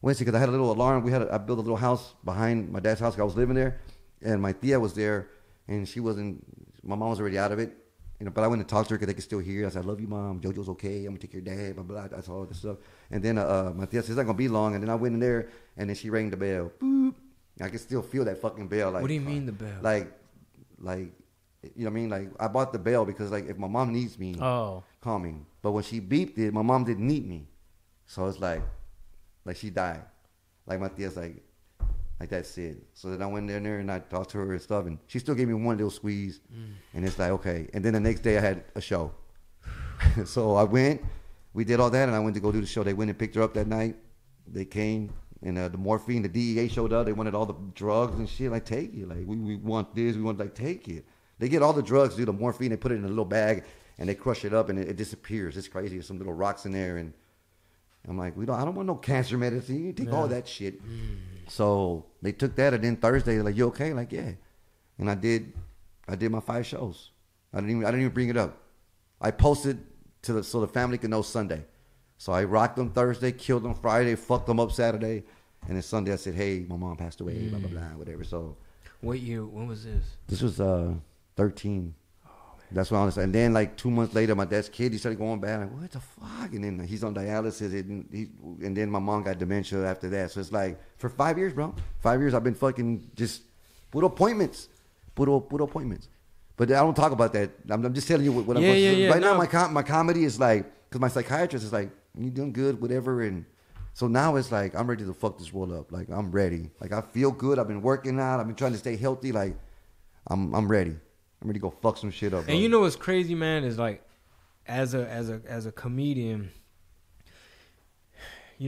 because I had a little alarm. I built a little house behind my dad's house. I was living there, and my tia was there, and my mom was already out of it. But I went and talked to her because they could still hear. I said, "I love you, Mom. Jojo's okay. I'm gonna take care of Dad." Blah blah. That's all this stuff. And then my tia said, "It's not gonna be long." And then I went in there, and then she rang the bell. Boop. I can still feel that fucking bell. Like, what do you mean the bell? Like, you know what I mean? Like, I bought the bell because like if my mom needs me, call me. But when she beeped it, my mom didn't need me, so it's like she died. Like my tia's like that's it. So then I went in there and I talked to her and stuff, and she still gave me one little squeeze, and it's like okay. And then the next day I had a show, so I went. We did all that, and I went to go do the show. They went and picked her up that night. They came, and the morphine, the DEA showed up. They wanted all the drugs and shit. Like, take it. Like we want this. We want take it. They get all the drugs, do the morphine. They put it in a little bag, and they crush it up, and it disappears. It's crazy. There's some little rocks in there, and I'm like, I don't want no cancer medicine. You take all that shit. So they took that, and then Thursday they're like, "You okay?" Like, yeah. And I did my 5 shows. I didn't even bring it up. I posted so the family could know Sunday. So I rocked them Thursday, killed them Friday, fucked them up Saturday, and then Sunday I said, "Hey, my mom passed away." Blah blah blah, whatever. So what year? When was this? This was 13. That's what I was. And then like 2 months later, my dad's kid, he started going bad. I'm like, what the fuck? And then he's on dialysis. And then my mom got dementia after that. So it's like for 5 years, bro. 5 years I've been fucking just put appointments. But I don't talk about that. I'm just telling you what I'm going right now. My comedy is like, because my psychiatrist is like, "You doing good, whatever." And so now it's like I'm ready to fuck this world up. Like I'm ready. Like I feel good. I've been working out. I've been trying to stay healthy. Like I'm ready. I'm ready to go fuck some shit up. Bro. And you know what's crazy, man, is like, as a comedian,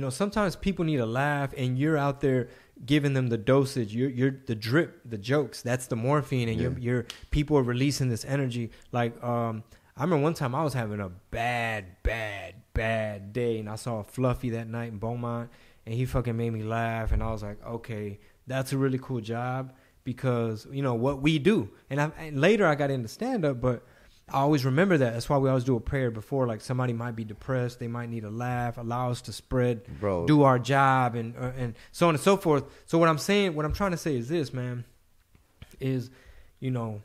sometimes people need a laugh, and you're out there giving them the dosage. You're the drip, the jokes. That's the morphine, and you're people are releasing this energy. Like, I remember one time I was having a bad day, and I saw Fluffy that night in Beaumont, and he fucking made me laugh, and I was like, okay, that's a really cool job because, you know, what we do. And later I got into stand-up, but I always remember that. That's why we always do a prayer before, like somebody might be depressed, they might need a laugh, allow us to spread, do our job, and so on and so forth. So what I'm trying to say is this, man, is, you know,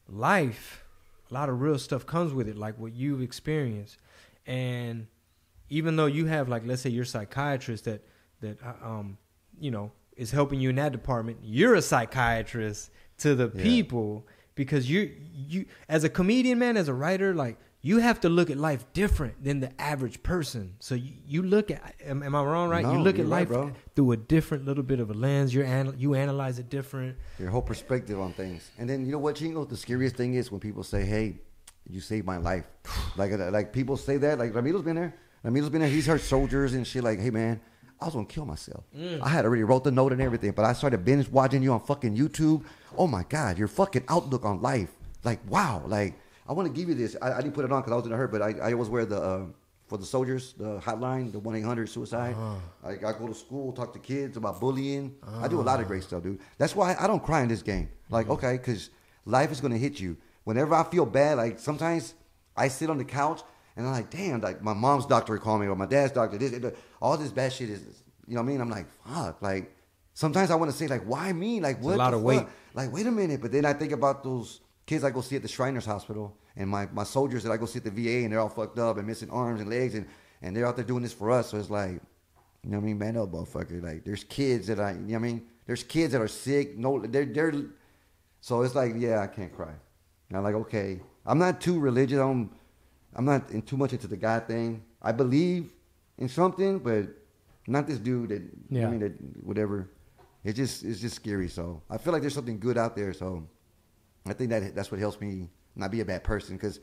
life, a lot of real stuff comes with it, like what you've experienced. And even though you have, like, let's say your psychiatrist that you know, is helping you in that department, you're a psychiatrist to the people, because you as a comedian, man, as a writer, like, you have to look at life different than the average person. So you look at, am I wrong, right? No, you look at life right, through a different little bit of a lens. You analyze it different. Your whole perspective on things. And then, you know what, Chingo? The scariest thing is when people say, hey, you saved my life. like people say that. Like, Ramiro's been there. He's heard soldiers and shit like, hey, man, I was going to kill myself. I had already wrote the note and everything, but I started binge watching you on fucking YouTube. Oh, my God, your fucking outlook on life. Like, wow. Like, I want to give you this. I didn't put it on because I was in a hurry, but I always wear the, for the soldiers, the hotline, the 1-800-suicide. I go to school, talk to kids about bullying. I do a lot of great stuff, dude. That's why I don't cry in this game. Like, okay, because life is going to hit you. Whenever I feel bad, like, sometimes I sit on the couch and I'm like, damn, like, my mom's doctor would call me or my dad's doctor. All this bad shit is, you know what I mean? I'm like, fuck. Like, sometimes I want to say, like, why me? Like, what? It's a lot of weight. Like, wait a minute. But then I think about those kids I go see at the Shriners Hospital and my soldiers that I go see at the VA, and they're all fucked up and missing arms and legs, and they're out there doing this for us. So it's like, you know what I mean? Man up, motherfucker. Like, there's kids that you know what I mean? There's kids that are sick. No, they're so it's like, yeah, I can't cry. And I'm like, okay. I'm not too religious. I'm not too much into the God thing. I believe in something, but not this dude that, you know what I mean, that whatever. It's just scary. So I feel like there's something good out there. So I think that's what helps me not be a bad person, because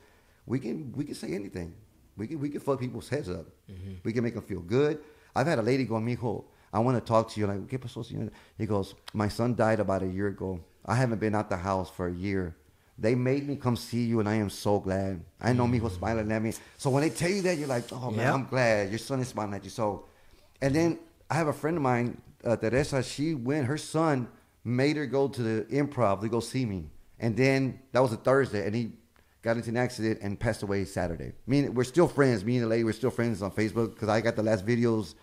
we can say anything. We can fuck people's heads up. Mm-hmm. We can make them feel good. I've had a lady go, mijo, I want to talk to you. Like, ¿qué pasó, señor? He goes, my son died about a year ago. I haven't been out the house for a year. They made me come see you, and I am so glad. I know mijo smiling at me. So when they tell you that, you're like, oh, man, I'm glad. Your son is smiling at you. So, and then I have a friend of mine, Teresa, her son made her go to the Improv to go see me. And then that was a Thursday, and he got into an accident and passed away Saturday. We're still friends. Me and the lady, we're still friends on Facebook because I got the last videos,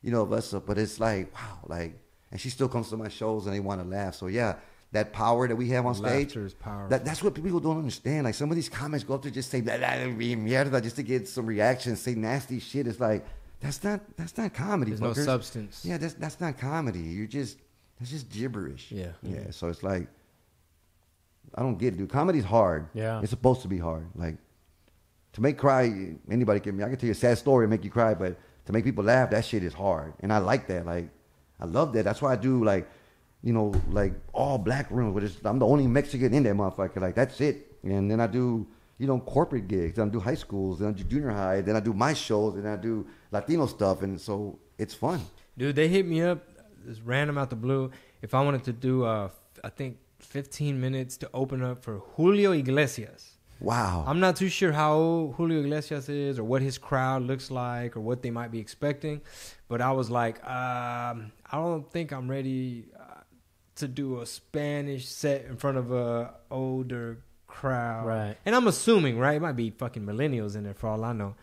you know, of us. But it's like, wow, like, and she still comes to my shows and they want to laugh. So yeah, that power that we have on stage, laughter is powerful. That's what people don't understand. Like, some of these comics go up there just say blah, blah, blah, mierda, just to get some reaction, say nasty shit. It's like, that's not comedy. There's no substance. Yeah, that's not comedy. That's just gibberish. Yeah. Yeah. So it's like, I don't get it, dude. Comedy's hard. Yeah. It's supposed to be hard. Like, to make cry, anybody I can tell you a sad story and make you cry, but to make people laugh, that shit is hard. And I like that. Like, I love that. That's why I do, like, you know, like, all black rooms. I'm the only Mexican in that motherfucker. Like, that's it. And then I do, you know, corporate gigs. Then I do high schools. Then I do junior high. Then I do my shows. Then I do Latino stuff. And so it's fun. Dude, they hit me up, just random out the blue, if I wanted to do, I think, 15 minutes to open up for Julio Iglesias. Wow. I'm not too sure how old Julio Iglesias is or what his crowd looks like or what they might be expecting. But I was like, I don't think I'm ready to do a Spanish set in front of a older crowd. Right. And I'm assuming, right? It might be fucking millennials in there for all I know.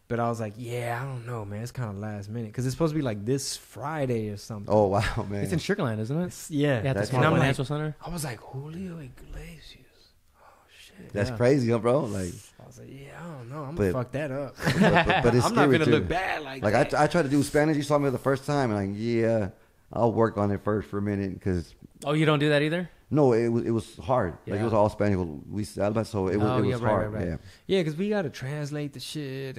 But I was like, yeah, I don't know, man. It's kind of last minute. Because it's supposed to be like this Friday or something. Oh, wow, man. It's in Sugarland, isn't it? Yeah. At the That's Smart I'm Financial like, Center. I was like, Julio Iglesias. Oh, shit. That's crazy, huh, bro? Like, I was like, yeah, I don't know. I'm going to fuck that up. but it's I'm not scary, going to too. look bad like that. I tried to do Spanish. You saw me the first time. And like, yeah, I'll work on it first for a minute. Because, Oh, you don't do that either? no, it was hard. Yeah. Like, it was all Spanish. So it was hard. Right. Yeah. Yeah, because we got to translate the shit.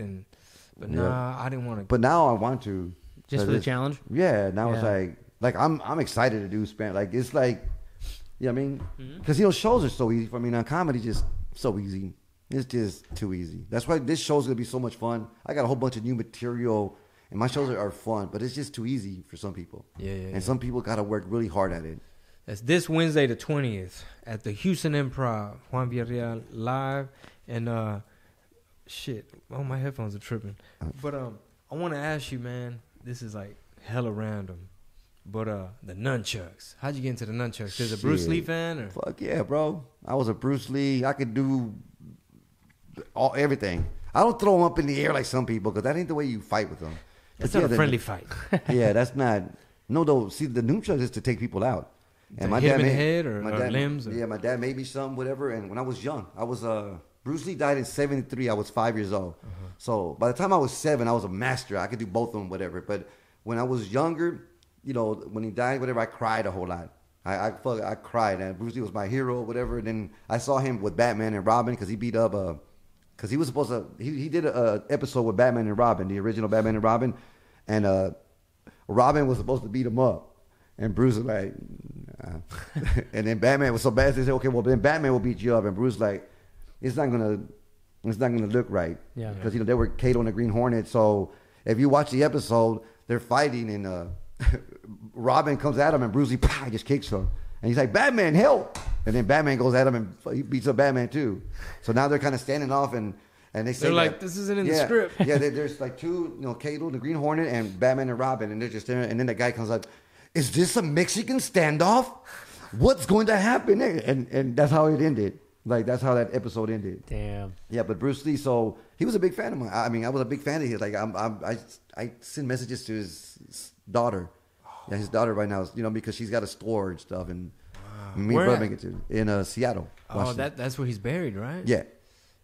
But nah, I didn't want to. But now I want to. Just for the challenge? Yeah. Now Yeah. it's like I'm excited to do Spanish. Like, it's like, you know what I mean? Mm-hmm. Because, you know, shows are so easy for me now. Comedy just so easy. It's just too easy. That's why this show's going to be so much fun. I got a whole bunch of new material, and my shows are fun, but it's just too easy for some people. Yeah. And some people got to work really hard at it. That's this Wednesday, the 20th, at the Houston Improv, Juan Villareal live. And, shit, oh, my headphones are tripping. But I want to ask you, man, this is like hella random. But the nunchucks. How'd you get into the nunchucks? Because a Bruce Lee fan, or fuck yeah, bro. I was a Bruce Lee. I could do everything. I don't throw them up in the air like some people because that ain't the way you fight with them. it's not a friendly fight. Yeah, that's not. No, though. See, the nunchucks is to take people out. And my hit him in the head or limbs? Or? Yeah, my dad made me some, whatever. And when I was young, I was Bruce Lee died in '73. I was 5 years old. So by the time I was 7, I was a master. I could do both of them, whatever. But when I was younger, you know, when he died, whatever, I cried a whole lot. I cried. And Bruce Lee was my hero, whatever. And then I saw him with Batman and Robin because he beat up because he was supposed to. He did an episode with Batman and Robin, the original Batman and Robin, and Robin was supposed to beat him up, and Bruce was like, and then Batman was so bad they said, okay, well then Batman will beat you up, and Bruce like, it's not gonna look right, because you know they were Kato and the Green Hornet. So if you watch the episode, they're fighting, and Robin comes at him, and Bruce Lee just kicks him. And he's like, Batman, help! And then Batman goes at him and he beats up Batman too. So now they're kind of standing off and they say they're like, this isn't in the script. Yeah, there's like two, you know, Kato, the Green Hornet, and Batman and Robin, and they're just there. And then the guy comes up, is this a Mexican standoff? What's going to happen? And that's how it ended. Like that's how that episode ended. Damn. Yeah, but Bruce Lee, so he was a big fan of mine. I mean, I was a big fan of his. Like I send messages to his daughter. Yeah, his daughter right now, you know, because she's got a store and stuff, and me and brother make it to in Seattle. Washington. Oh, that's where he's buried, right? Yeah.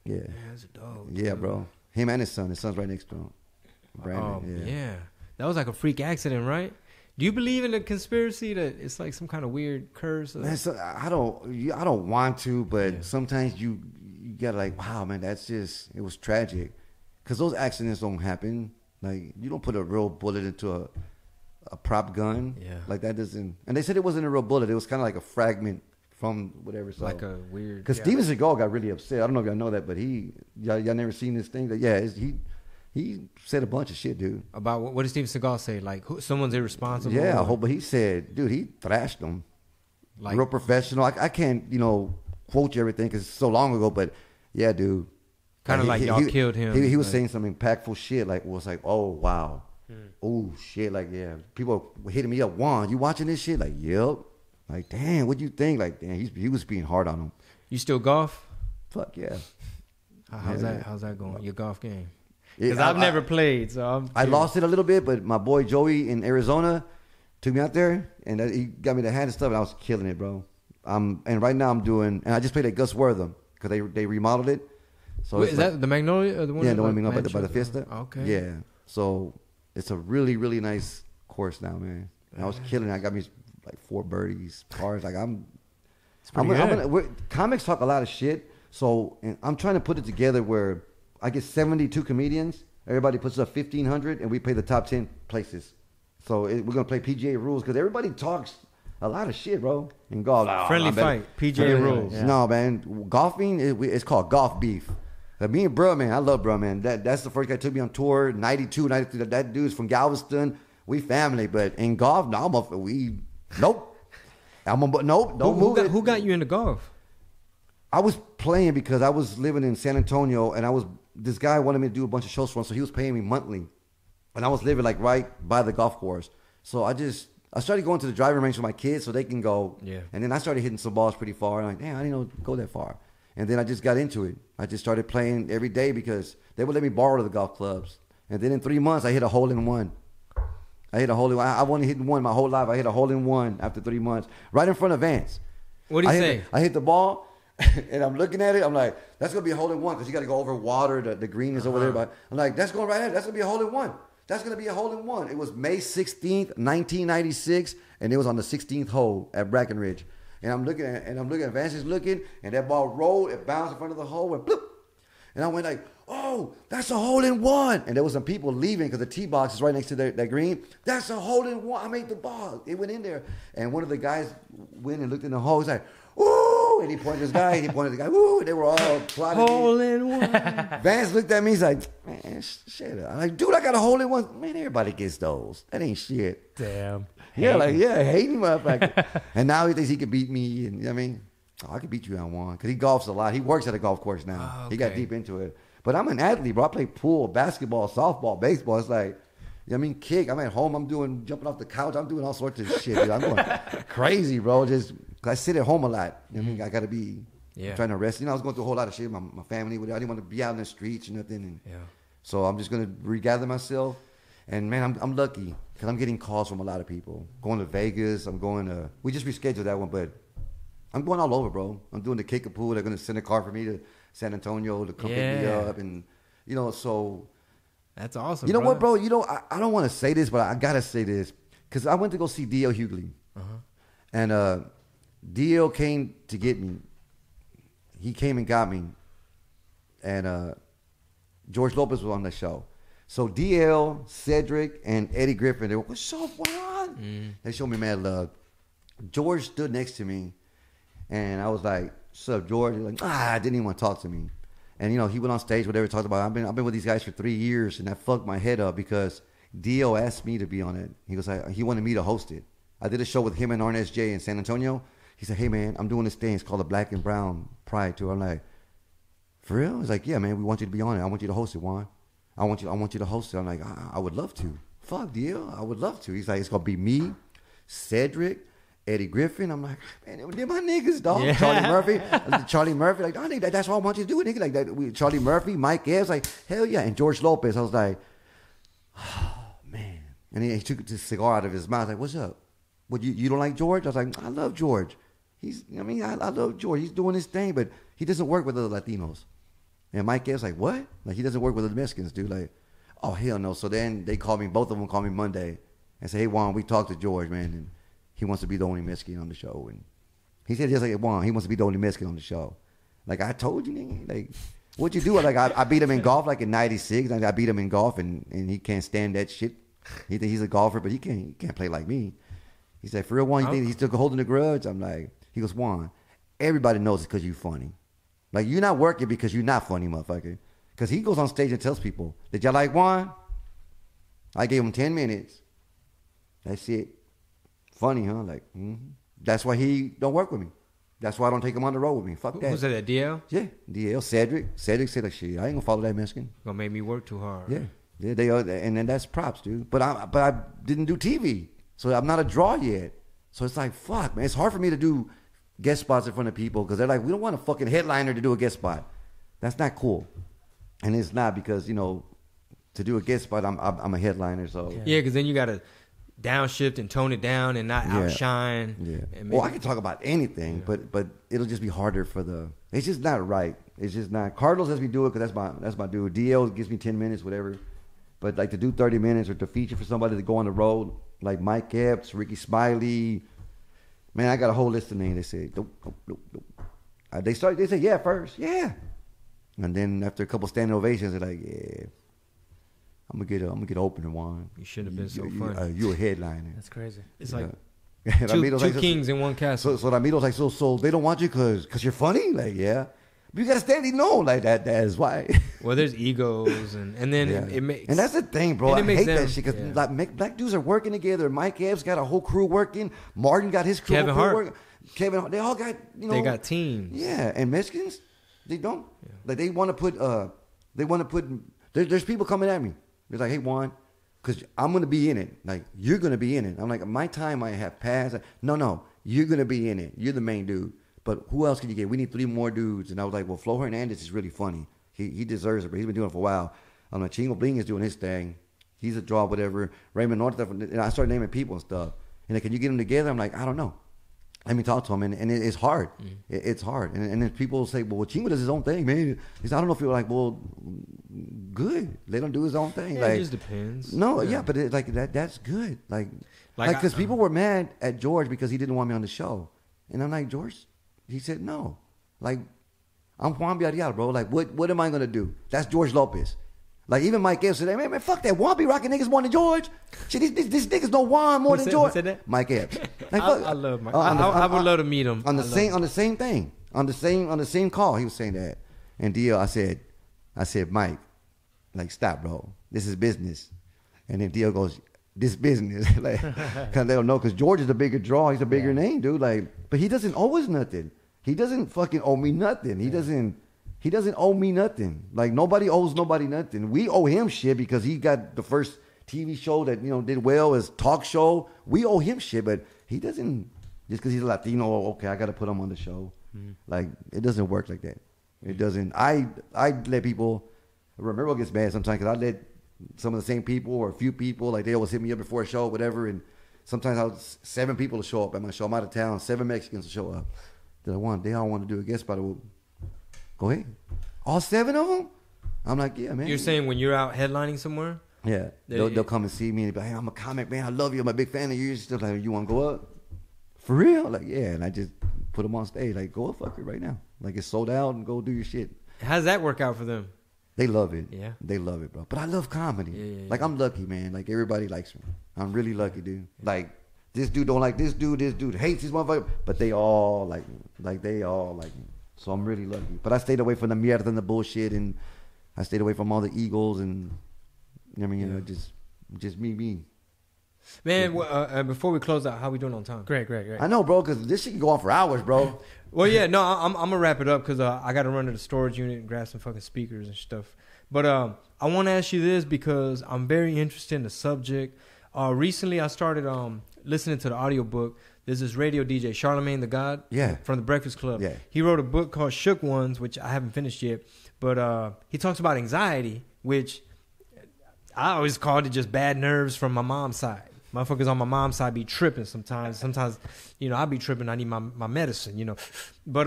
That's a dope. Yeah, bro. Him and his son. His son's right next to him. Brandon. Yeah. That was like a freak accident, right? Do you believe in the conspiracy that it's like some kind of weird curse? Man, so I don't want to, but sometimes you gotta like, wow, man, it was tragic, because those accidents don't happen. Like you don't put a real bullet into a prop gun. Yeah. Like that doesn't. And they said it wasn't a real bullet. It was kind of like a fragment from whatever. So, like a weird. Because Steven Seagal got really upset. I don't know if y'all know that, but y'all never seen this thing. He said a bunch of shit, dude. About what did Steven Seagal say? Like someone's irresponsible? Yeah, but he said, dude, he thrashed them. Like real professional. I can't, quote you everything because it's so long ago, but yeah, dude. Kind of like y'all killed him. He was saying some impactful shit. Like, was like, oh, wow. Oh, shit. Like, yeah. People were hitting me up. Juan, you watching this shit? Like, yep. Like, damn, what do you think? Like, damn, he was being hard on him. You still golf? Fuck yeah. How's that going? Your golf game? Because I've never played, so I lost it a little bit, but my boy Joey in Arizona took me out there, and he got me the hand and stuff, and I was killing it, bro. And right now I'm doing, and I just played at Gus Wortham because they remodeled it. So wait, is that the Magnolia? Or the one the one by the Fiesta. Okay. Yeah. So it's a really, really nice course now, man. And I was killing it. I got me like 4 birdies, pars. Like comics talk a lot of shit. So I'm trying to put it together where I get 72 comedians. Everybody puts up 1,500, and we play the top 10 places. So we're gonna play PGA rules because everybody talks a lot of shit, bro. In golf, friendly fight, PGA rules. Yeah. No, man, golfing it's called golf beef. Me and bro, man, I love bro, man. That's the first guy took me on tour, 92, 93. That dude's from Galveston. We family, but in golf, no, nope. Don't move it. Who got you into golf? I was playing because I was living in San Antonio, and this guy wanted me to do a bunch of shows for him, so he was paying me monthly. And I was living like right by the golf course. So I started going to the driving range with my kids so they can go. Yeah. And then I started hitting some balls pretty far. I'm like, damn, I didn't know go that far. And then I just got into it. I just started playing every day because they would let me borrow the golf clubs. And then in 3 months, I hit a hole-in-one. I only hit one my whole life. I hit a hole-in-one after 3 months, right in front of Vance. What do you say? I hit the ball, and I'm looking at it. I'm like, that's going to be a hole-in-one because you got to go over water. The green is over there. But I'm like, that's going right there. That's going to be a hole-in-one. That's going to be a hole-in-one. It was May 16th, 1996, and it was on the 16th hole at Brackenridge. And I'm looking at Vance is looking, and that ball rolled, it bounced in front of the hole, and bloop. And I went like, oh, that's a hole-in-one. And there was some people leaving because the tee box is right next to that green. That's a hole-in-one. I made the ball. It went in there. And one of the guys went and looked in the hole. He's like, ooh. And he pointed to this guy. He pointed to the guy. Ooh. And they were all plotting. Hole-in-one. Vance looked at me. He's like, man, shit. I'm like, dude, I got a hole-in-one. Man, everybody gets those. That ain't shit. Damn. Hating motherfucker. And now he thinks he could beat me. And you know what I mean? Oh, I could beat you on one because he golfs a lot. He works at a golf course now. Oh, okay. He got deep into it. But I'm an athlete, bro. I play pool, basketball, softball, baseball. It's like, I mean, kick. I'm at home. I'm jumping off the couch. I'm doing all sorts of shit. Dude. I'm going crazy, bro. I sit at home a lot. I mean, I got to be trying to rest. I was going through a whole lot of shit with my family. I didn't want to be out in the streets or nothing. So I'm just going to regather myself. And, man, I'm lucky because I'm getting calls from a lot of people. Going to Vegas. We just rescheduled that one, but I'm going all over, bro. I'm doing the Kickapoo. They're going to send a car for me to San Antonio to come pick me up. And, so... That's awesome. You know what, bro? I don't want to say this, but I got to say this. Because I went to go see D.L. Hughley. And D.L. came to get me. He came and got me. And George Lopez was on the show. So D.L., Cedric, and Eddie Griffin, they were, what's up, Juan? They showed me mad love. George stood next to me. And I was like, what's up, George? He's like, didn't even want to talk to me. And, he went on stage, whatever, talked about, I've been with these guys for 3 years, and that fucked my head up because Dio asked me to be on it. He goes, he wanted me to host it. I did a show with him and Arnez J in San Antonio. He said, hey, man, I'm doing this thing. It's called the Black and Brown Pride Tour. I'm like, for real? He's like, yeah, man, we want you to be on it. I want you to host it, Juan. I want you to host it. I'm like, I would love to. Fuck, Dio, I would love to. He's like, it's going to be me, Cedric, Eddie Griffin. I'm like, man, they're my niggas, dog. Yeah. Charlie Murphy. Like, I think that's what I want you to do, nigga. Like that. Charlie Murphy, Mike Epps. Like, hell yeah. And George Lopez. I was like, oh man. And he took the cigar out of his mouth. Like, what's up? What you don't like George? I was like, I love George. I love George. He's doing his thing, but he doesn't work with other Latinos. And Mike Epps like, what? Like, he doesn't work with the Mexicans, dude. Like, oh hell no. So then they called me. Both of them called me Monday and said, hey Juan, we talked to George, man, and he wants to be the only Mexican on the show. And he said just like Juan, he wants to be the only Mexican on the show. Like, I told you, nigga. Like, what'd you do? Like, I beat him in golf like in 96. Like, I beat him in golf, and he can't stand that shit. He thinks he's a golfer, but he can't play like me. He said, for real, Juan, you think he's still holding the grudge? I'm like, he goes, Juan, everybody knows it's because you're funny. Like, you're not working because you're not funny, motherfucker. Because he goes on stage and tells people, did y'all like Juan? I gave him 10 minutes. That's it. Funny, huh? Like, that's why he don't work with me. That's why I don't take him on the road with me. Fuck that. Was that DL? Yeah, DL. Cedric said like, shit, I ain't gonna follow that Mexican. Gonna make me work too hard. Yeah, they are, and then that's props, dude. But I didn't do TV, so I'm not a draw yet. So it's like, fuck, man. It's hard for me to do guest spots in front of people because they're like, we don't want a fucking headliner to do a guest spot. That's not cool, and it's not because to do a guest spot, I'm a headliner. So yeah, because then you gotta downshift and tone it down and not outshine. Yeah. Well, I can talk about anything, but it'll just be harder for the. It's just not right. It's just not. Carlos lets me do it because that's my dude. DL gives me 10 minutes, whatever. But like to do 30 minutes or to feature for somebody to go on the road, like Mike Epps, Ricky Smiley. Man, I got a whole list of names. They said, nope. They said, yeah, first, yeah. And then after a couple standing ovations, they're like, yeah. I'm gonna get open and Juan. You shouldn't have been so funny. You a headliner. That's crazy. It's like two kings in one castle. So Ramiro's like, so they don't want you because you're funny? Like, yeah. But you gotta steadily know like that is why. Well, there's egos and then it makes. And that's the thing, bro. I hate that shit because like black dudes are working together. Mike Epps got a whole crew working. Martin got his crew. Kevin Hart. Kevin, they all got They got teams. Yeah, and Mexicans, they don't. Yeah. Like they want to put. There's people coming at me. They're like, hey Juan, because I'm gonna be in it. Like you're gonna be in it. I'm like, my time might have passed. No, you're gonna be in it. You're the main dude. But who else can you get? We need 3 more dudes. And I was like, well, Flo Hernandez is really funny. He deserves it, but he's been doing it for a while. I'm like, Chingo Bling is doing his thing. He's a draw, whatever. Raymond North, and I started naming people and stuff. And like, can you get them together? I'm like, I don't know. Let me talk to him, and it's hard. It's hard. And then people say, well, Chingo does his own thing, man. I don't know if you're like, well, good. Let him do his own thing. Yeah, like, it just depends. No, but it's like that's good. Like because people were mad at George because he didn't want me on the show. And I'm like, George? He said, no. Like, I'm Juan Villareal, bro. Like, what am I going to do? That's George Lopez. Like, even Mike Epps said, hey, man, fuck that. Juan be rocking niggas more than George. Shit, these niggas know Juan more than George. Who said that? Mike Epps. Like, I love Mike. I would love to meet him. On the same thing. On the same call, he was saying that. And DL, I said, Mike, like, stop, bro. This is business. And then DL goes, this business. Like, cause they don't know, because George is a bigger draw. He's a bigger name, dude. Like, but he doesn't owe us nothing. He doesn't fucking owe me nothing. He doesn't owe me nothing. Like, nobody owes nobody nothing. We owe him shit because he got the first TV show that, did well, his talk show. We owe him shit, but he doesn't, just because he's a Latino, okay, I got to put him on the show. Like, it doesn't work like that. It doesn't. I let people, Romero gets mad sometimes because I let some of the same people or a few people, like they always hit me up before a show, whatever, and sometimes 7 people to show up at my show. I'm out of town, 7 Mexicans to show up. They all want to do a guest spot. Well, go ahead. All 7 of them? I'm like, yeah, man. You're saying when you're out headlining somewhere? Yeah. They'll come and see me and be like, hey, I'm a comic, man. I love you. I'm a big fan of yours. Stuff like, you want to go up? For real? Like, yeah. And I just put them on stage. Like, go up, fuck it right now. Like, it's sold out and go do your shit. How does that work out for them? They love it. Yeah. They love it, bro. But I love comedy. Yeah. Like, I'm lucky, man. Like, everybody likes me. I'm really lucky, dude. Like, this dude don't like this dude hates this motherfucker. But they all like me. Like, they all like me. So I'm really lucky. But I stayed away from the mierda and the bullshit, and I stayed away from all the egos and, just me. Man, before we close out, how we doing on time? Great. I know, bro, because this shit can go on for hours, bro. Well, yeah, no, I'm gonna wrap it up because I got to run to the storage unit and grab some fucking speakers and stuff. But I want to ask you this because I'm very interested in the subject. Recently, I started listening to the audiobook. There's this radio DJ, Charlemagne the God, from the Breakfast Club. Yeah. He wrote a book called Shook Ones, which I haven't finished yet. But he talks about anxiety, which I always called it just bad nerves from my mom's side. Motherfuckers on my mom's side be tripping sometimes. Sometimes, I be tripping. I need my medicine, But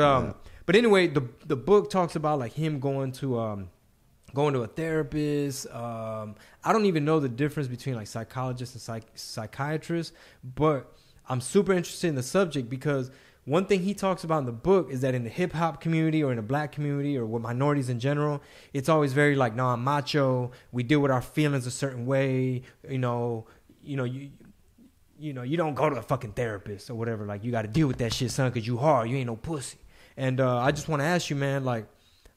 anyway, the book talks about like him going to a therapist. I don't even know the difference between like psychologists and psychiatrists, but I'm super interested in the subject because one thing he talks about in the book is that in the hip hop community or in the black community or with minorities in general, it's always very like, no, I'm macho. We deal with our feelings a certain way. You don't go to a fucking therapist or whatever. Like, you got to deal with that shit, son, because you hard. You ain't no pussy. And I just want to ask you, man, like,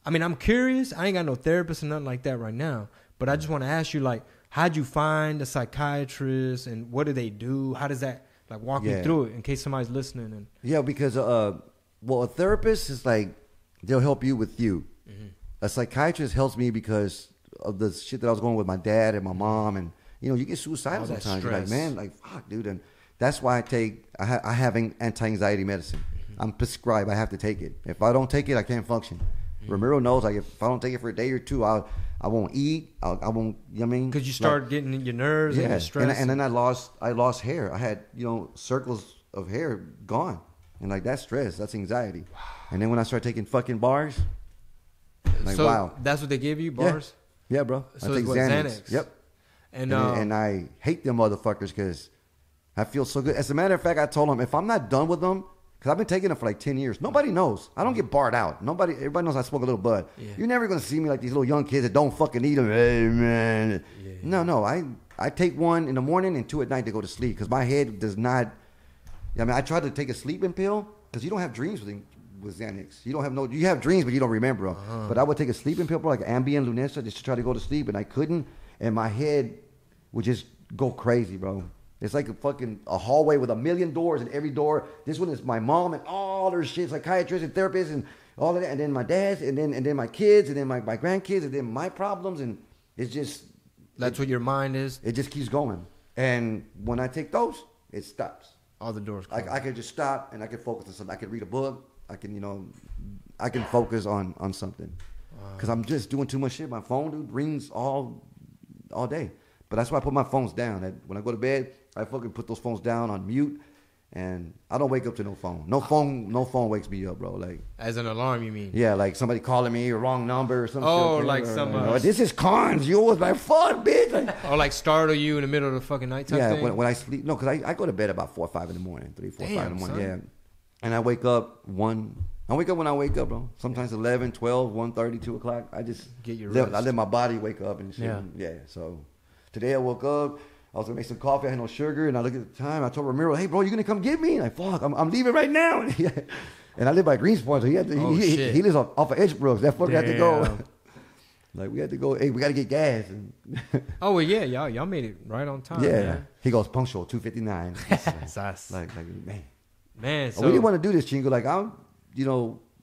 I mean, I'm curious. I ain't got no therapist or nothing like that right now. But I just want to ask you, like, how'd you find a psychiatrist and what do they do? How does that, like, walk me through it in case somebody's listening? And yeah, because, a therapist is like, they'll help you with you. Mm-hmm. A psychiatrist helps me because of the shit that I was going with my dad and my mom. And, you get suicidal sometimes. You're like, man, like, fuck, dude. And that's why I have anti-anxiety medicine. Mm-hmm. I'm prescribed. I have to take it. If I don't take it, I can't function. Mm-hmm. Romero knows, like, if I don't take it for a day or two, I won't eat. I won't, Because you start getting your nerves and your stress. And then I lost hair. I had, circles of hair gone. And, like, that's stress. That's anxiety. Wow. And then when I started taking fucking bars, like, so wow. That's what they give you, bars? Yeah, bro. So I take Xanax. Yep. And I hate them motherfuckers because I feel so good. As a matter of fact, I told them, if I'm not done with them, because I've been taking them for like 10 years. Nobody knows. I don't get barred out. Everybody knows I smoke a little bud. Yeah. You're never going to see me like these little young kids that don't fucking eat them. Hey, man. Yeah. No. I take one in the morning and 2 at night to go to sleep because my head does not. I tried to take a sleeping pill because you don't have dreams with Xanax. You have dreams, but you don't remember them. Uh-huh. But I would take a sleeping pill, like Ambien, Lunesta, just to try to go to sleep, and I couldn't. And my head would just go crazy, bro. It's like a hallway with 1,000,000 doors, and every door, this one is my mom and all her shit, psychiatrists and therapists and all of that, and then my dad's, and then my kids, and then my grandkids, and then my problems, and it's just... That's what your mind is? It just keeps going. And when I take those, it stops. All the doors close. I could just stop, and I could focus on something. I could read a book. I can focus on something. Because I'm just doing too much shit. My phone, dude, rings all day. But that's why I put my phones down. When I go to bed, I fucking put those phones down on mute, and I don't wake up to no phone. No phone wakes me up, bro. Like, as an alarm, you mean? Yeah, like somebody calling me a wrong number or something. Oh, like some. This is Cons. You was like, fuck, bitch. Like, or like startle you in the middle of the fucking night type thing? Yeah, when I sleep. No, because I go to bed about 4 or 5 in the morning. 3, 4, 5 in the morning. Son. Yeah, and I wake up 1. I wake up when I wake up, bro. Sometimes 11, 12, 1:30, 2 o'clock. I just get your rest. I let my body wake up and shit. Yeah. So today I woke up. I was gonna make some coffee. I had no sugar, and I looked at the time. I told Ramiro, "Hey, bro, you gonna come get me?" And fuck, I'm leaving right now. And I live by Greenspoint, so he lives off of Edgebrooks. That fucker had to go. Like, we had to go. Hey, we got to get gas. And oh well, yeah, y'all made it right on time. Yeah, man. He goes punctual 2:59. Sus. Like man. So we didn't want to do this, Chingo. Like, I'm,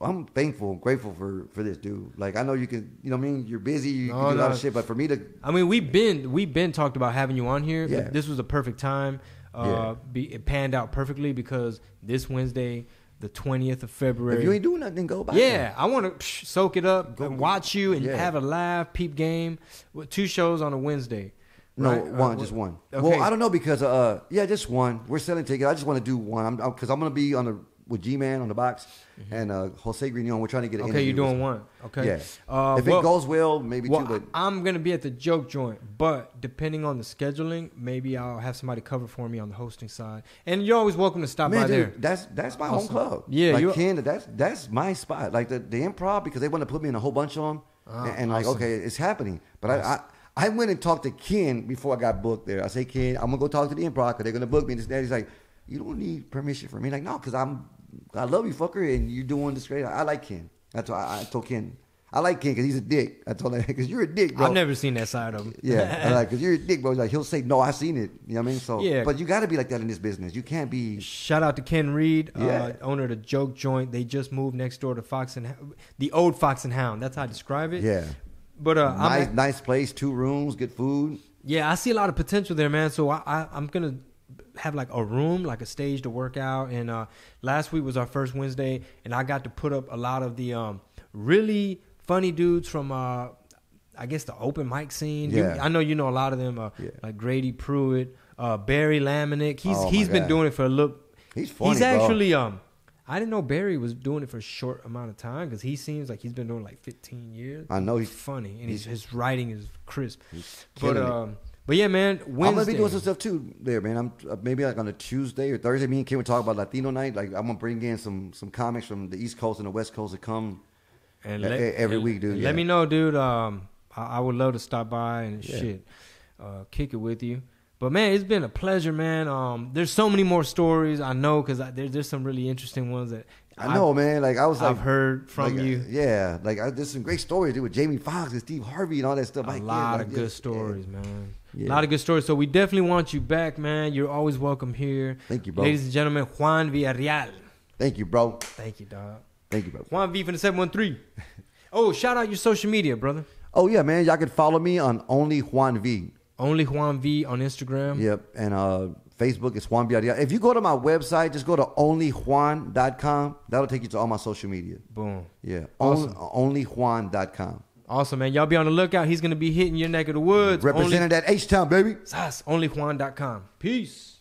I'm thankful, grateful for this, dude. Like, I know you can, you know what I mean? You're busy, you do a lot of shit, but for me to... I mean, we've been talked about having you on here. Yeah. But this was a perfect time. It panned out perfectly because this Wednesday, the 20th of February... If you ain't doing nothing, go back. Yeah, I want to soak it up and watch you and Yeah. have a live peep game with 2 shows on a Wednesday. No, right? just one. Okay. Well, I don't know because, just one. We're selling tickets. I just want to do one because I'm going to be with G-Man on the box and Jose Grignon. We're trying to get an Okay, interview you're doing with one. Okay. Yeah. If it goes well, maybe 2. But I'm going to be at the joke joint, but depending on the scheduling, maybe I'll have somebody cover for me on the hosting side. And you're always welcome to stop by dude, there. that's my home club. Yeah, like Canada, that's my spot. Like the Improv, because they want to put me in a whole bunch of them, and like, okay, it's happening. But I went and talked to Ken before I got booked there. I say, Ken, I'm gonna go talk to the Improv because they're gonna book me. And this dad, he's like, you don't need permission from me. Like, no, because I love you, fucker, and you're doing this great. I like Ken. That's why I told Ken. I like Ken because he's a dick. I told him because you're a dick, bro. I've never seen that side of him. Yeah, like because you're a dick, bro. Like he'll say, no, I seen it. You know what I mean? So yeah, but you got to be like that in this business. You can't be. Shout out to Ken Reed, owner of the Joke Joint. They just moved next door to the old Fox and Hound. That's how I describe it. Yeah. But nice place, 2 rooms, good food. Yeah, I see a lot of potential there, man. So I'm gonna have like a room, like a stage to work out. And last week was our first Wednesday, and I got to put up a lot of the really funny dudes from I guess the open mic scene. Yeah. I know you know a lot of them, like Grady Pruitt, Barry Lamanick. He's been doing it for a little. He's funny. He's actually I didn't know Barry was doing it for a short amount of time because he seems like he's been doing it like 15 years. I know he's funny and his writing is crisp. But yeah, man. Wednesday. I'm gonna be doing some stuff too there, man. I'm maybe like on a Tuesday or Thursday. Me and Kim would talk about Latino night. Like I'm gonna bring in some comics from the East Coast and the West Coast to come and every week, dude. Let me know, dude. I would love to stop by and kick it with you. But man, it's been a pleasure, man. There's so many more stories I know because there's some really interesting ones that I know, man. Like I've heard from you. Yeah, like there's some great stories, dude, with Jamie Foxx and Steve Harvey and all that stuff. A lot of good stories, man. Yeah. A lot of good stories. So we definitely want you back, man. You're always welcome here. Thank you, bro. Ladies and gentlemen, Juan Villareal. Thank you, bro. Thank you, dog. Thank you, bro. Juan V from the 713. Oh, shout out your social media, brother. Oh yeah, man. Y'all can follow me on Only Juan V. Only Juan V on Instagram. Yep. And Facebook is Juan Villareal. If you go to my website, just go to onlyjuan.com. That'll take you to all my social media. Boom. Yeah. Awesome. Onlyjuan.com. Awesome, man. Y'all be on the lookout. He's going to be hitting your neck of the woods. Representing that H-Town, baby. Onlyjuan.com. Peace.